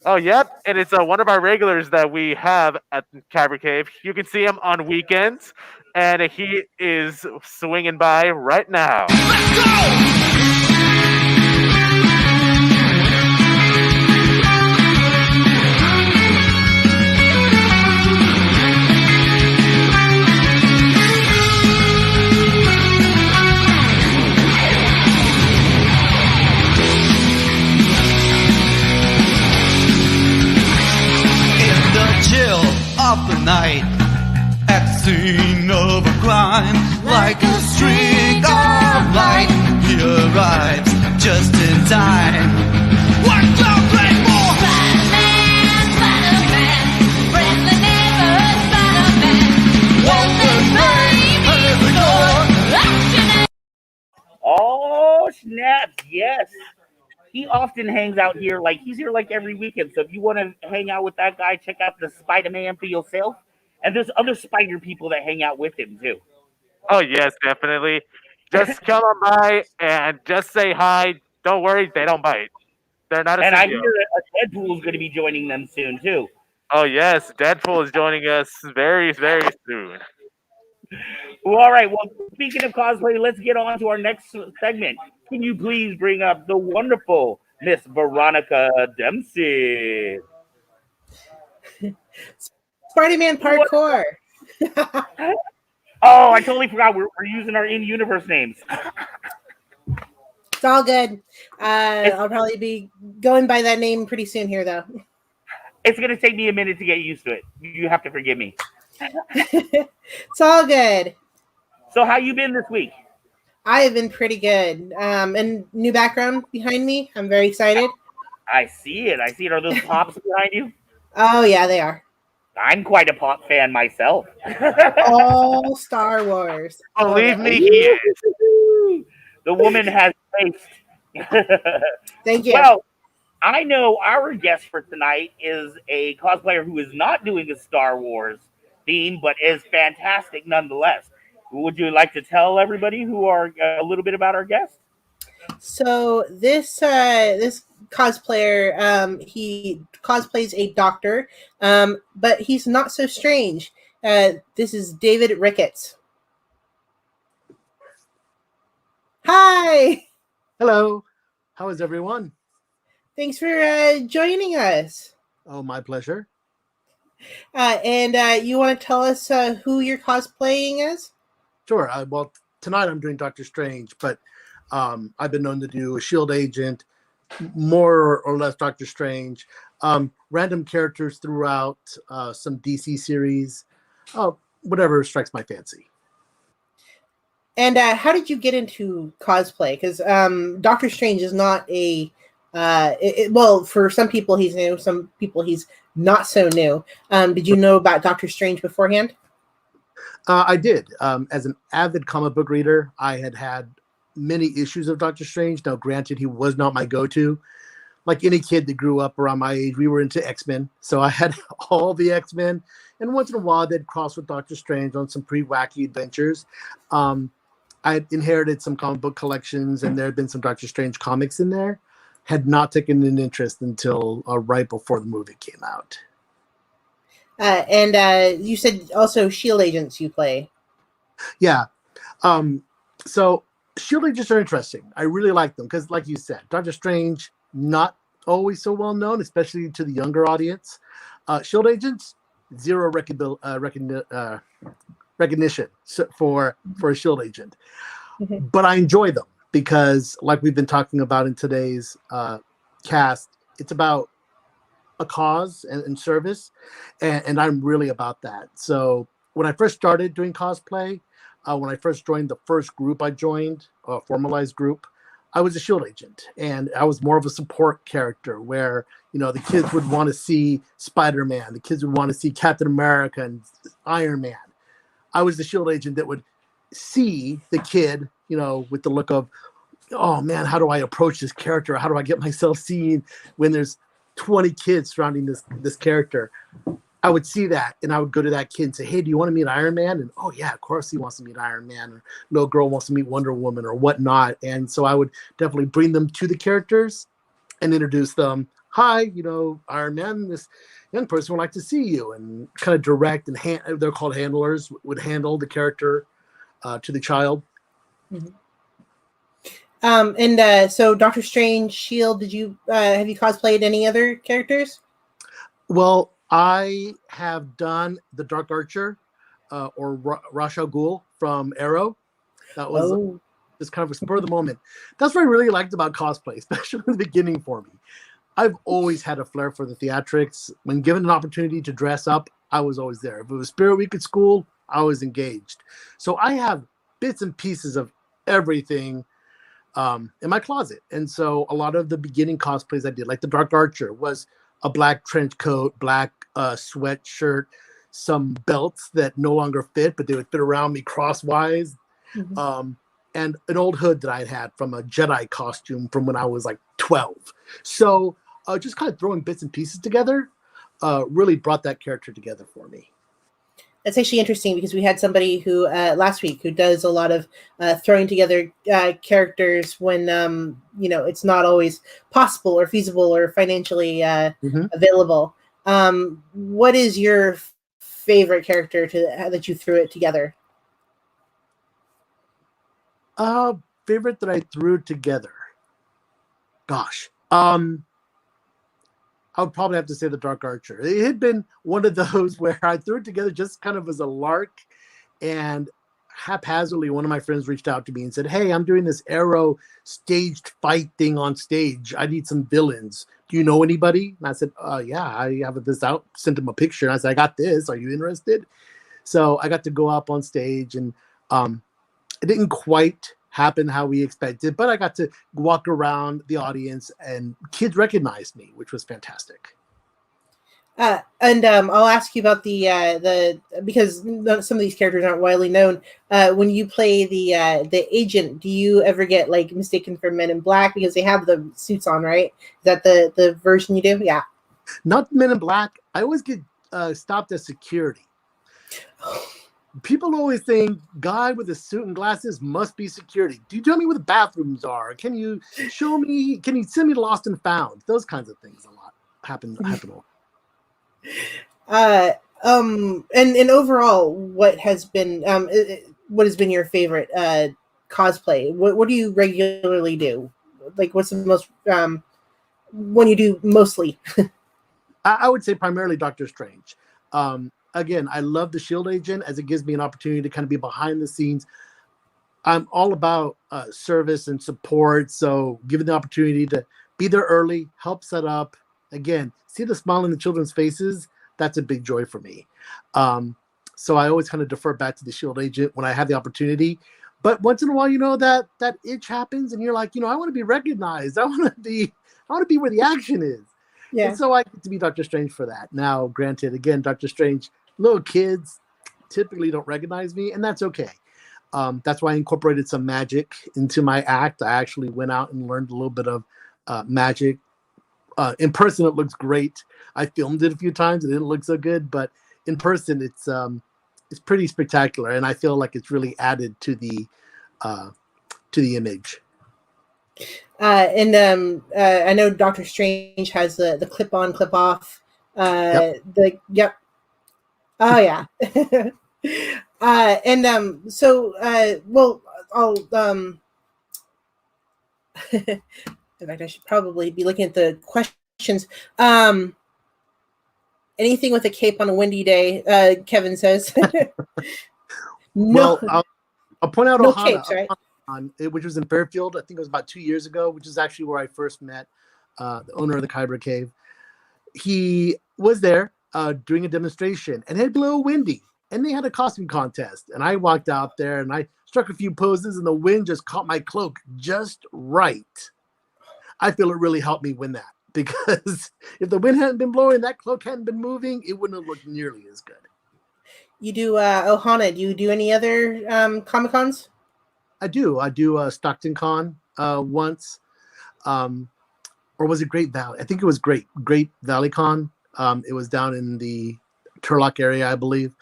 B: Oh, yep. And it's one of our regulars that we have at Kyber Cave. You can see him on weekends, and he is swinging by right now.
C: Let's go!
E: Chill of the night, at the scene of a crime, like a streak of light, he arrives just in time. What's up, Rainbow? Spider-Man, Spider-Man, friend the neighborhood Spider-Man. What's the name? Here's the door. Action!
A: Oh, snaps, yes. He often hangs out here, he's here every weekend. So if you want to hang out with that guy, check out the Spider-Man for yourself. And there's other spider people that hang out with him too.
B: Oh yes, definitely. Just come on by and just say hi. Don't worry, they don't bite. They're not.
A: And I hear that Deadpool is going to be joining them soon too.
B: Oh yes, Deadpool is joining us very, very soon.
A: Well, all right. Well, speaking of cosplay, let's get on to our next segment. Can you please bring up the wonderful Miss Veronica Dempsey?
F: Spider-Man parkour.
A: Oh, I totally forgot. We're using our in-universe names.
F: It's all good. I'll probably be going by that name pretty soon here, though.
A: It's going to take me a minute to get used to it. You have to forgive me.
F: It's all good.
A: So how you been this week?
F: I have been pretty good. And new background behind me. I'm very excited.
A: I see it. I see it. Are those pops behind you?
F: Oh yeah, they are.
A: I'm quite a pop fan myself.
F: All Star Wars. Love
B: Believe
F: it.
B: me, he is.
A: The woman has taste.
F: Thank you.
A: Well, I know our guest for tonight is a cosplayer who is not doing a Star Wars theme, but is fantastic nonetheless. Would you like to tell everybody who are a little bit about our guest?
F: So this cosplayer, he cosplays a doctor, but he's not so strange. This is David Ricketts. Hi.
G: Hello. How is everyone?
F: Thanks for joining us.
G: Oh, my pleasure.
F: And you want to tell us who you're cosplaying as?
G: Sure. Well, tonight I'm doing Doctor Strange, but I've been known to do a Shield agent, more or less Doctor Strange, random characters throughout some DC series, whatever strikes my fancy.
F: And how did you get into cosplay? Because Doctor Strange is not a well, for some people he's new, some people he's not so new. Did you know about Doctor Strange beforehand?
G: I did. As an avid comic book reader, I had many issues of Doctor Strange. Now, granted, he was not my go-to. Like any kid that grew up around my age, we were into X-Men. So I had all the X-Men. And once in a while, they'd cross with Doctor Strange on some pretty wacky adventures. I had inherited some comic book collections, and there had been some Doctor Strange comics in there. Had not taken an interest until right before the movie came out.
F: And you said also Shield agents you play.
G: Yeah. So Shield agents are interesting. I really like them because, like you said, Doctor Strange, not always so well known, especially to the younger audience. Shield agents, zero recognition for a Shield agent. But I enjoy them because, like we've been talking about in today's cast, it's about a cause and service, and I'm really about that. So when I first started doing cosplay, when I first joined the first group I joined, a formalized group, I was a Shield agent, and I was more of a support character where, you know, the kids would want to see Spider-Man, the kids would want to see Captain America and Iron Man. I was the Shield agent that would see the kid, you know, with the look of, oh man, how do I approach this character? How do I get myself seen when there's 20 kids surrounding this character? I would see that, and I would go to that kid and say, hey, do you want to meet Iron Man? And oh yeah, of course he wants to meet Iron Man. Or little girl wants to meet Wonder Woman or whatnot. And so I would definitely bring them to the characters and introduce them. Hi, you know, Iron Man, this young person would like to see you, and kind of direct and they're called handlers, would handle the character to the child.
F: Mm-hmm. So Doctor Strange, Shield, did you have you cosplayed any other characters?
G: Well, I have done the Dark Archer or Ra's al Ghul from Arrow. That was just kind of a spur of the moment. That's what I really liked about cosplay, especially in the beginning for me. I've always had a flair for the theatrics. When given an opportunity to dress up, I was always there. If it was Spirit Week at school, I was engaged. So I have bits and pieces of everything in my closet. And so a lot of the beginning cosplays I did, like the Dark Archer, was a black trench coat, black sweatshirt, some belts that no longer fit, but they would fit around me crosswise. Mm-hmm. And an old hood that I had from a Jedi costume from when I was like 12. So just kind of throwing bits and pieces together really brought that character together for me.
F: That's actually interesting because we had somebody who last week who does a lot of throwing together characters when you know, it's not always possible or feasible or financially available. What is your favorite character that you threw it together?
G: Favorite that I threw together. Gosh. I would probably have to say the Dark Archer. It had been one of those where I threw it together just kind of as a lark, and haphazardly one of my friends reached out to me and said, hey, I'm doing this Arrow staged fight thing on stage. I need some villains. Do you know anybody? And I said, yeah, I have this out. Sent him a picture. And I said, I got this. Are you interested? So I got to go up on stage, and it didn't quite happen how we expected, but I got to walk around the audience, and kids recognized me, which was fantastic.
F: And I'll ask you about the because some of these characters aren't widely known. When you play the agent, do you ever get like mistaken for Men in Black because they have the suits on, right? Is that the version you do? Yeah.
G: Not Men in Black. I always get stopped at security. People always think guy with a suit and glasses must be security. Do you tell me where the bathrooms are? Can you show me? Can you send me to Lost and Found? Those kinds of things a lot happen.
F: And overall, what has been your favorite cosplay? What do you regularly do? Like, what's the most one you do mostly?
G: I would say primarily Doctor Strange. Again, I love the Shield Agent as it gives me an opportunity to kind of be behind the scenes. I'm all about service and support, so given the opportunity to be there early, help set up, again, see the smile in the children's faces, that's a big joy for me. So I always kind of defer back to the Shield Agent when I have the opportunity. But once in a while, that itch happens, and you're like, I want to be recognized. I want to be where the action is.
F: Yeah.
G: And so I get to be Doctor Strange for that. Now, granted, again, Doctor Strange, little kids typically don't recognize me, and that's okay. That's why I incorporated some magic into my act. I actually went out and learned a little bit of magic. In person, it looks great. I filmed it a few times, and it didn't look so good, but in person, it's pretty spectacular, and I feel like it's really added to the image.
F: I know Doctor Strange has the clip on, clip off. Yep. Oh yeah. Well, I'll in fact, I should probably be looking at the questions. Anything with a cape on a windy day, Kevin says.
G: No, well, I'll point out
F: no
G: Ohana,
F: capes, right?
G: Which was in Fairfield. I think it was about 2 years ago, which is actually where I first met the owner of the Kyber Cave. He was there doing a demonstration, and it had been a little windy, and they had a costume contest. And I walked out there, and I struck a few poses, and the wind just caught my cloak just right. I feel it really helped me win that, because if the wind hadn't been blowing, that cloak hadn't been moving, it wouldn't have looked nearly as good.
F: You do Ohana. Do you do any other Comic-Cons?
G: I do Stockton Con once, or was it Great Valley? I think it was Great Valley Con. It was down in the Turlock area, I believe.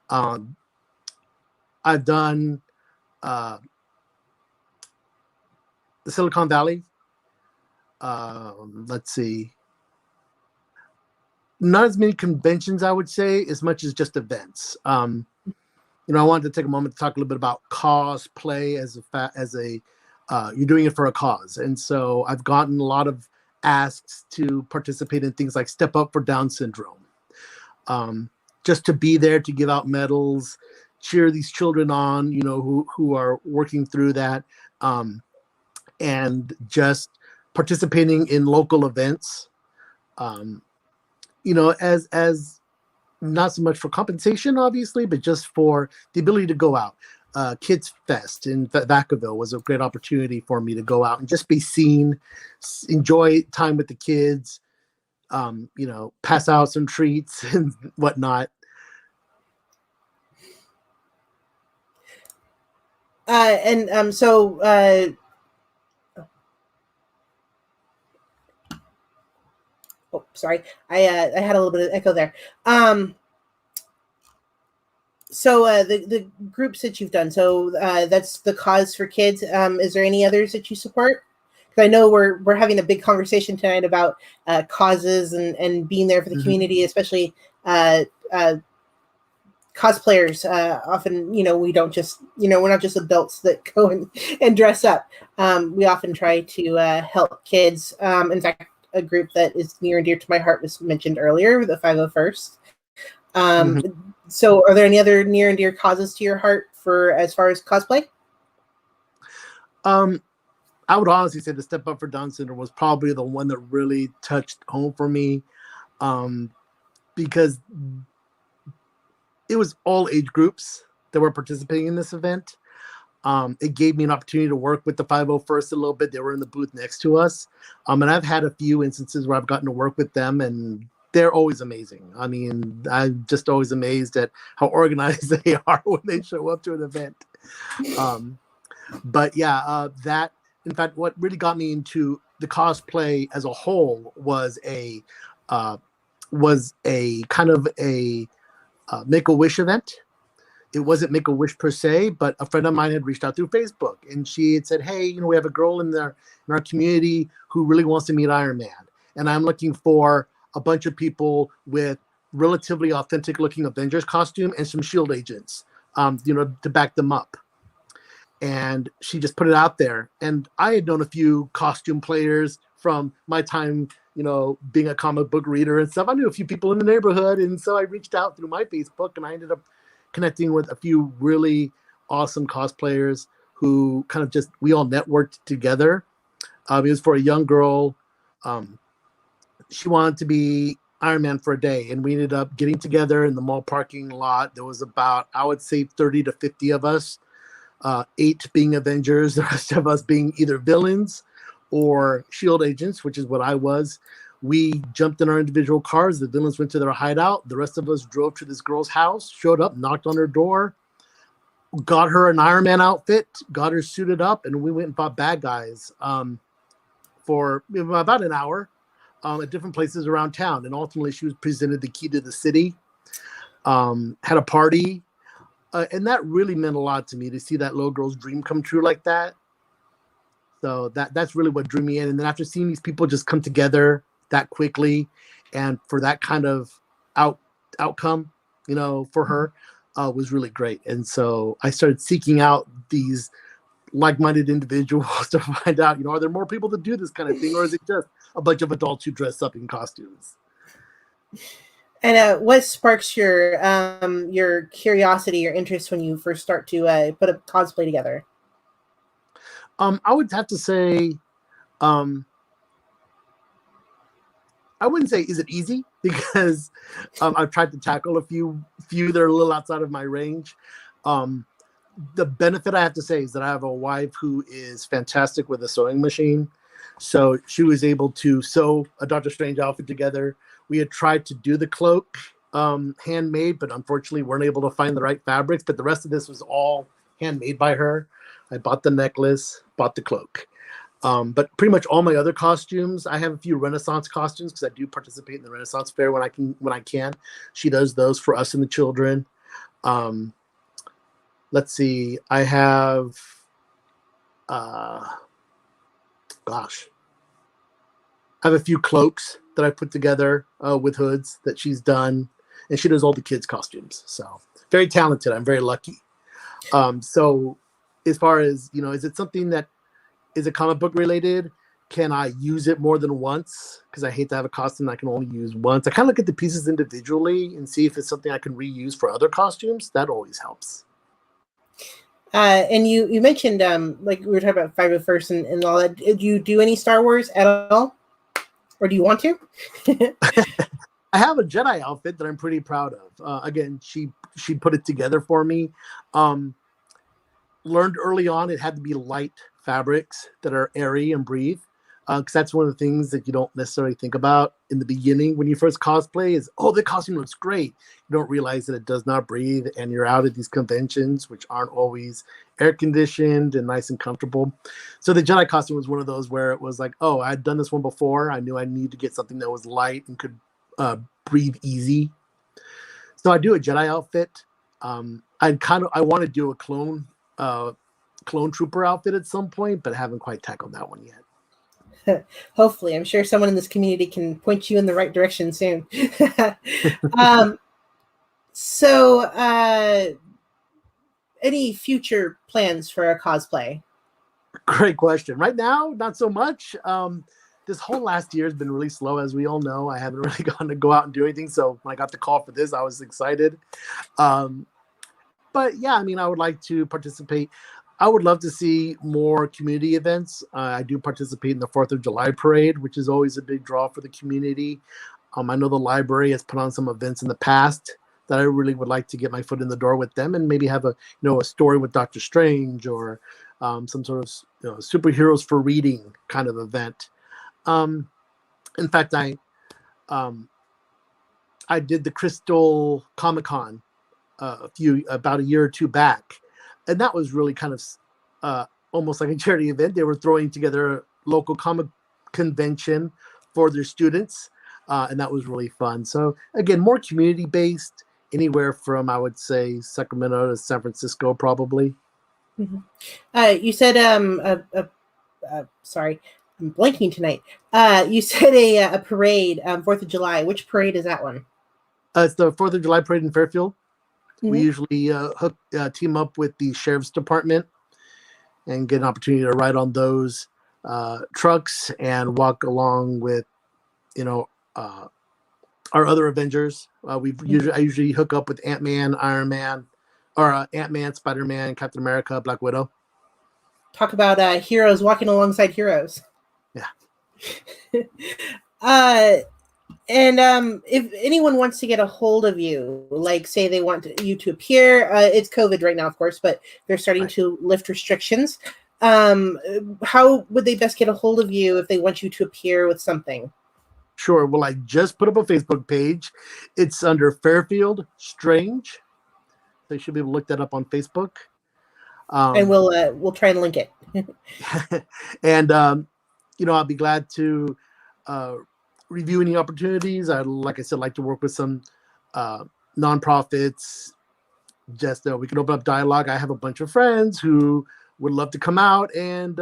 G: I've done the Silicon Valley. Let's see. Not as many conventions, I would say, as much as just events. I wanted to take a moment to talk a little bit about cosplay as you're doing it for a cause. And so I've gotten a lot of asks to participate in things like Step Up for Down Syndrome. Just to be there to give out medals, cheer these children on, who are working through that. And just participating in local events, as not so much for compensation, obviously, but just for the ability to go out. Kids Fest in Vacaville was a great opportunity for me to go out and just be seen, enjoy time with the kids, pass out some treats and whatnot.
F: Sorry, I had a little bit of echo there. The groups that you've done, that's the Cause for Kids. Is there any others that you support? Because I know we're having a big conversation tonight about causes and being there for the community, especially cosplayers. Often, we don't just, we're not just adults that go and dress up. We often try to help kids. In fact, a group that is near and dear to my heart was mentioned earlier, the 501st. So are there any other near and dear causes to your heart for as far as cosplay?
G: I would honestly say the Step Up for Down Syndrome was probably the one that really touched home for me, because it was all age groups that were participating in this event. It gave me an opportunity to work with the 501st a little bit. They were in the booth next to us. And I've had a few instances where I've gotten to work with them, and they're always amazing. I mean, I'm just always amazed at how organized they are when they show up to an event. But yeah, that, in fact, what really got me into the cosplay as a whole was a kind of a Make-A-Wish event. It wasn't Make-A-Wish per se, but a friend of mine had reached out through Facebook, and she had said, hey, you know, we have a girl in our community who really wants to meet Iron Man. And I'm looking for a bunch of people with relatively authentic looking Avengers costume and some shield agents, you know, to back them up. And she just put it out there. And I had known a few costume players from my time, you know, being a comic book reader and stuff. I knew a few people in the neighborhood. And so I reached out through my Facebook, and I ended up connecting with a few really awesome cosplayers who kind of just, we all networked together. It was for a young girl. She wanted to be Iron Man for a day, and we ended up getting together in the mall parking lot. There was about, I would say, 30 to 50 of us, 8 being Avengers, the rest of us being either villains or shield agents, which is what I was. We jumped in our individual cars. The villains went to their hideout. The rest of us drove to this girl's house, showed up, knocked on her door, got her an Iron Man outfit, got her suited up, and we went and fought bad guys for about an hour at different places around town. And ultimately, she was presented the key to the city, had a party. And that really meant a lot to me to see that little girl's dream come true like that. So that's really what drew me in. And then after seeing these people just come together that quickly, and for that kind of outcome, you know, for her, was really great. And so I started seeking out these like-minded individuals to find out, you know, are there more people that do this kind of thing, or is it just a bunch of adults who dress up in costumes?
F: And what sparks your curiosity, your interest when you first start to put a cosplay together?
G: I would have to say, I wouldn't say is it easy, because I've tried to tackle a few that are a little outside of my range. The benefit I have to say is that I have a wife who is fantastic with a sewing machine. So she was able to sew a Doctor Strange outfit together. We had tried to do the cloak handmade, but unfortunately weren't able to find the right fabrics. But the rest of this was all handmade by her. I bought the necklace, bought the cloak. But pretty much all my other costumes, I have a few Renaissance costumes because I do participate in the Renaissance fair when I can. She does those for us and the children. Let's see. I have, I have a few cloaks that I put together with hoods that she's done, and she does all the kids' costumes. So very talented. I'm very lucky. So as far as, you know, is it something that is it comic book related? Can I use it more than once? Because I hate to have a costume I can only use once. I kind of look at the pieces individually and see if it's something I can reuse for other costumes. That always helps.
F: And you mentioned like we were talking about 501st and all that. Did you do any Star Wars at all, or do you want to?
G: I have a Jedi outfit that I'm pretty proud of. Again, she put it together for me. Learned early on it had to be light fabrics that are airy and breathe, because that's one of the things that you don't necessarily think about in the beginning when you first cosplay is, oh, the costume looks great. You don't realize that it does not breathe, and you're out at these conventions which aren't always air conditioned and nice and comfortable. So the Jedi costume was one of those where it was like, oh, I'd done this one before. I knew I needed to get something that was light and could breathe easy. So I do a Jedi outfit. I want to do a clone trooper outfit at some point, but I haven't quite tackled that one yet.
F: Hopefully, I'm sure someone in this community can point you in the right direction soon. So any future plans for a cosplay?
G: Great question. Right now, not so much. This whole last year has been really slow, as we all know. I haven't really gotten to go out and do anything. So when I got the call for this, I was excited. But yeah, I mean, I would like to participate. I would love to see more community events. I do participate in the 4th of July parade, which is always a big draw for the community. I know the library has put on some events in the past that I really would like to get my foot in the door with them and maybe have a story with Doctor Strange or some sort of superheroes for reading kind of event. In fact, I did the Crystal Comic-Con about a year or two back, and that was really kind of almost like a charity event. They were throwing together a local comic convention for their students, and that was really fun. So again, more community based, anywhere from I would say Sacramento to San Francisco, probably.
F: Mm-hmm. You said sorry, I'm blanking tonight. You said a parade, 4th of July. Which parade is that one?
G: It's the 4th of July parade in Fairfield.
F: Mm-hmm.
G: We usually team up with the sheriff's department and get an opportunity to ride on those trucks and walk along with, our other Avengers. I usually hook up with Ant-Man, Iron Man, or Ant-Man, Spider-Man, Captain America, Black Widow.
F: Talk about heroes walking alongside heroes.
G: Yeah.
F: And if anyone wants to get a hold of you, like say they want you to appear, it's COVID right now, of course, but they're starting to lift restrictions. How would they best get a hold of you if they want you to appear with something?
G: Sure. Well, I just put up a Facebook page. It's under Fairfield Strange. So you should be able to look that up on Facebook.
F: And we'll try and link it.
G: And I'll be glad to review any opportunities. Like I said, like to work with some nonprofits. Just we can open up dialogue. I have a bunch of friends who would love to come out and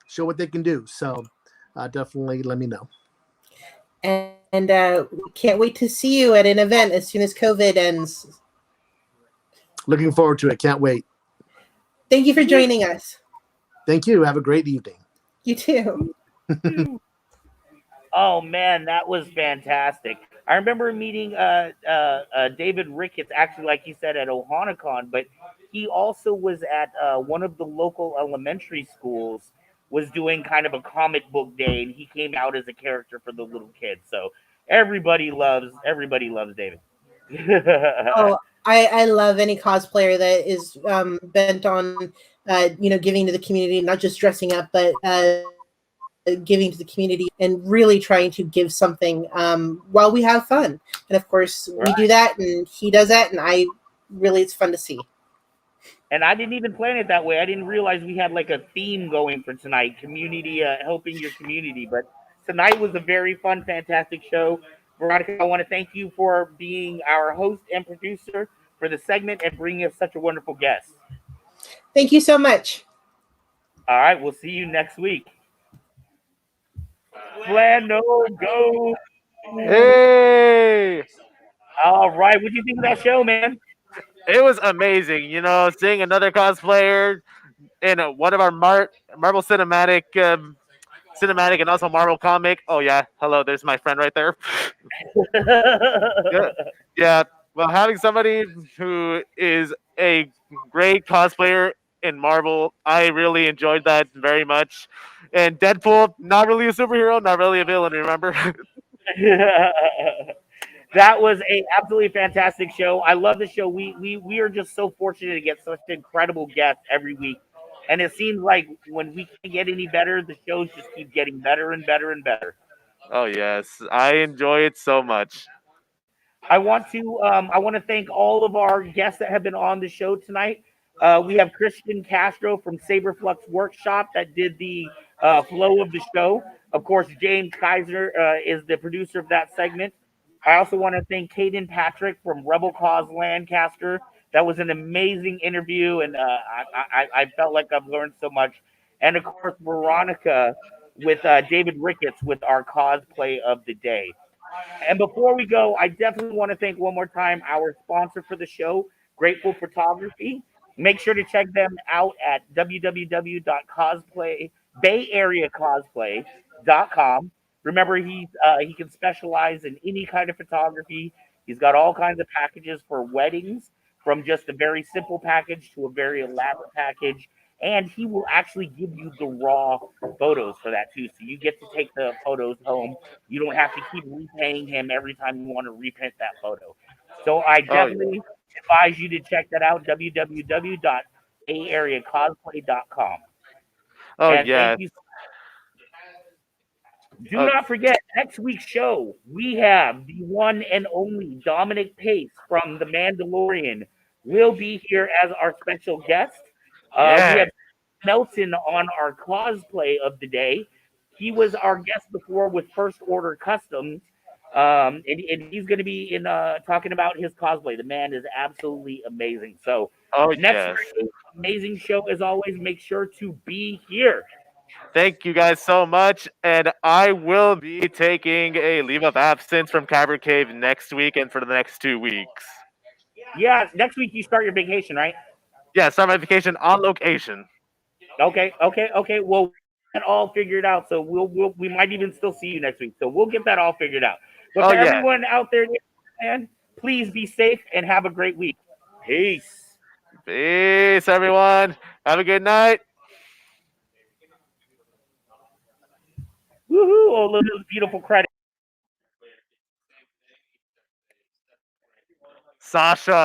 G: show what they can do. So definitely let me know.
F: And can't wait to see you at an event as soon as COVID ends.
G: Looking forward to it. Can't wait.
F: Thank you for joining us.
G: Thank you. Have a great evening.
F: You too.
A: Oh man, that was fantastic. I remember meeting David Ricketts, actually, like you said, at OhanaCon, but he also was at one of the local elementary schools, was doing kind of a comic book day, and he came out as a character for the little kids. So everybody loves David.
F: Oh, I love any cosplayer that is bent on giving to the community, not just dressing up, but giving to the community and really trying to give something while we have fun. And of course, we do that, and he does that, and it's fun to see.
A: And I didn't even plan it that way. I didn't realize we had like a theme going for tonight, community, helping your community. But tonight was a very fun, fantastic show. Veronica, I want to thank you for being our host and producer for the segment and bringing us such a wonderful guest.
F: Thank you so much.
A: All right, we'll see you next week. Flannel, go!
B: Hey!
A: All right, what do you think of that show, man?
B: It was amazing, seeing another cosplayer in one of our Marvel cinematic and also Marvel comic. Oh yeah, hello, there's my friend right there. Yeah. Well, having somebody who is a great cosplayer in Marvel, I really enjoyed that very much. And Deadpool, not really a superhero, not really a villain, remember?
A: That was a absolutely fantastic show. I love the show. We are just so fortunate to get such incredible guests every week. And it seems like when we can't get any better, the shows just keep getting better and better and better.
B: Oh yes, I enjoy it so much.
A: I want to thank all of our guests that have been on the show tonight. We have Christian Castro from Saberflux Workshop that did the flow of the show. Of course, James Kaiser is the producer of that segment. I also want to thank Kaden Patrick from Rebel Cause Lancaster. That was an amazing interview, and I felt like I've learned so much. And of course, Veronica with David Ricketts with our cosplay of the day. And before we go, I definitely want to thank one more time our sponsor for the show, Grateful Photography. Make sure to check them out at www.bayareacosplay.com. Remember, he can specialize in any kind of photography. He's got all kinds of packages for weddings, from just a very simple package to a very elaborate package. And he will actually give you the raw photos for that too. So you get to take the photos home. You don't have to keep repaying him every time you want to reprint that photo. So I
B: Oh yeah.
A: definitely advise you to check that out, www.bayareacosplay.com.
B: Oh
A: And
B: yeah.
A: thank you. Do
B: Oh
A: not forget, next week's show, we have the one and only Dominic Pace from The Mandalorian will be here as our special guest. We
B: yeah.
A: have Nelson on our cosplay of the day. He was our guest before with First Order Customs. And he's going to be in talking about his cosplay. The man is absolutely amazing. So
B: Oh
A: next
B: yes.
A: Friday, amazing show as always. Make sure to be here.
B: Thank you guys so much, and I will be taking a leave of absence from Kyber Cave next week and for the next 2 weeks.
A: Yeah, next week you start your vacation, right?
B: Yeah, summer vacation on location.
A: Okay. Well, that all figured out. So we might even still see you next week. So we'll get that all figured out. But
B: Oh
A: for
B: yeah.
A: everyone out there, man, please be safe and have a great week. Peace.
B: Peace, everyone. Have a good night.
A: Woohoo! Oh, look at those beautiful credits.
B: Sasha.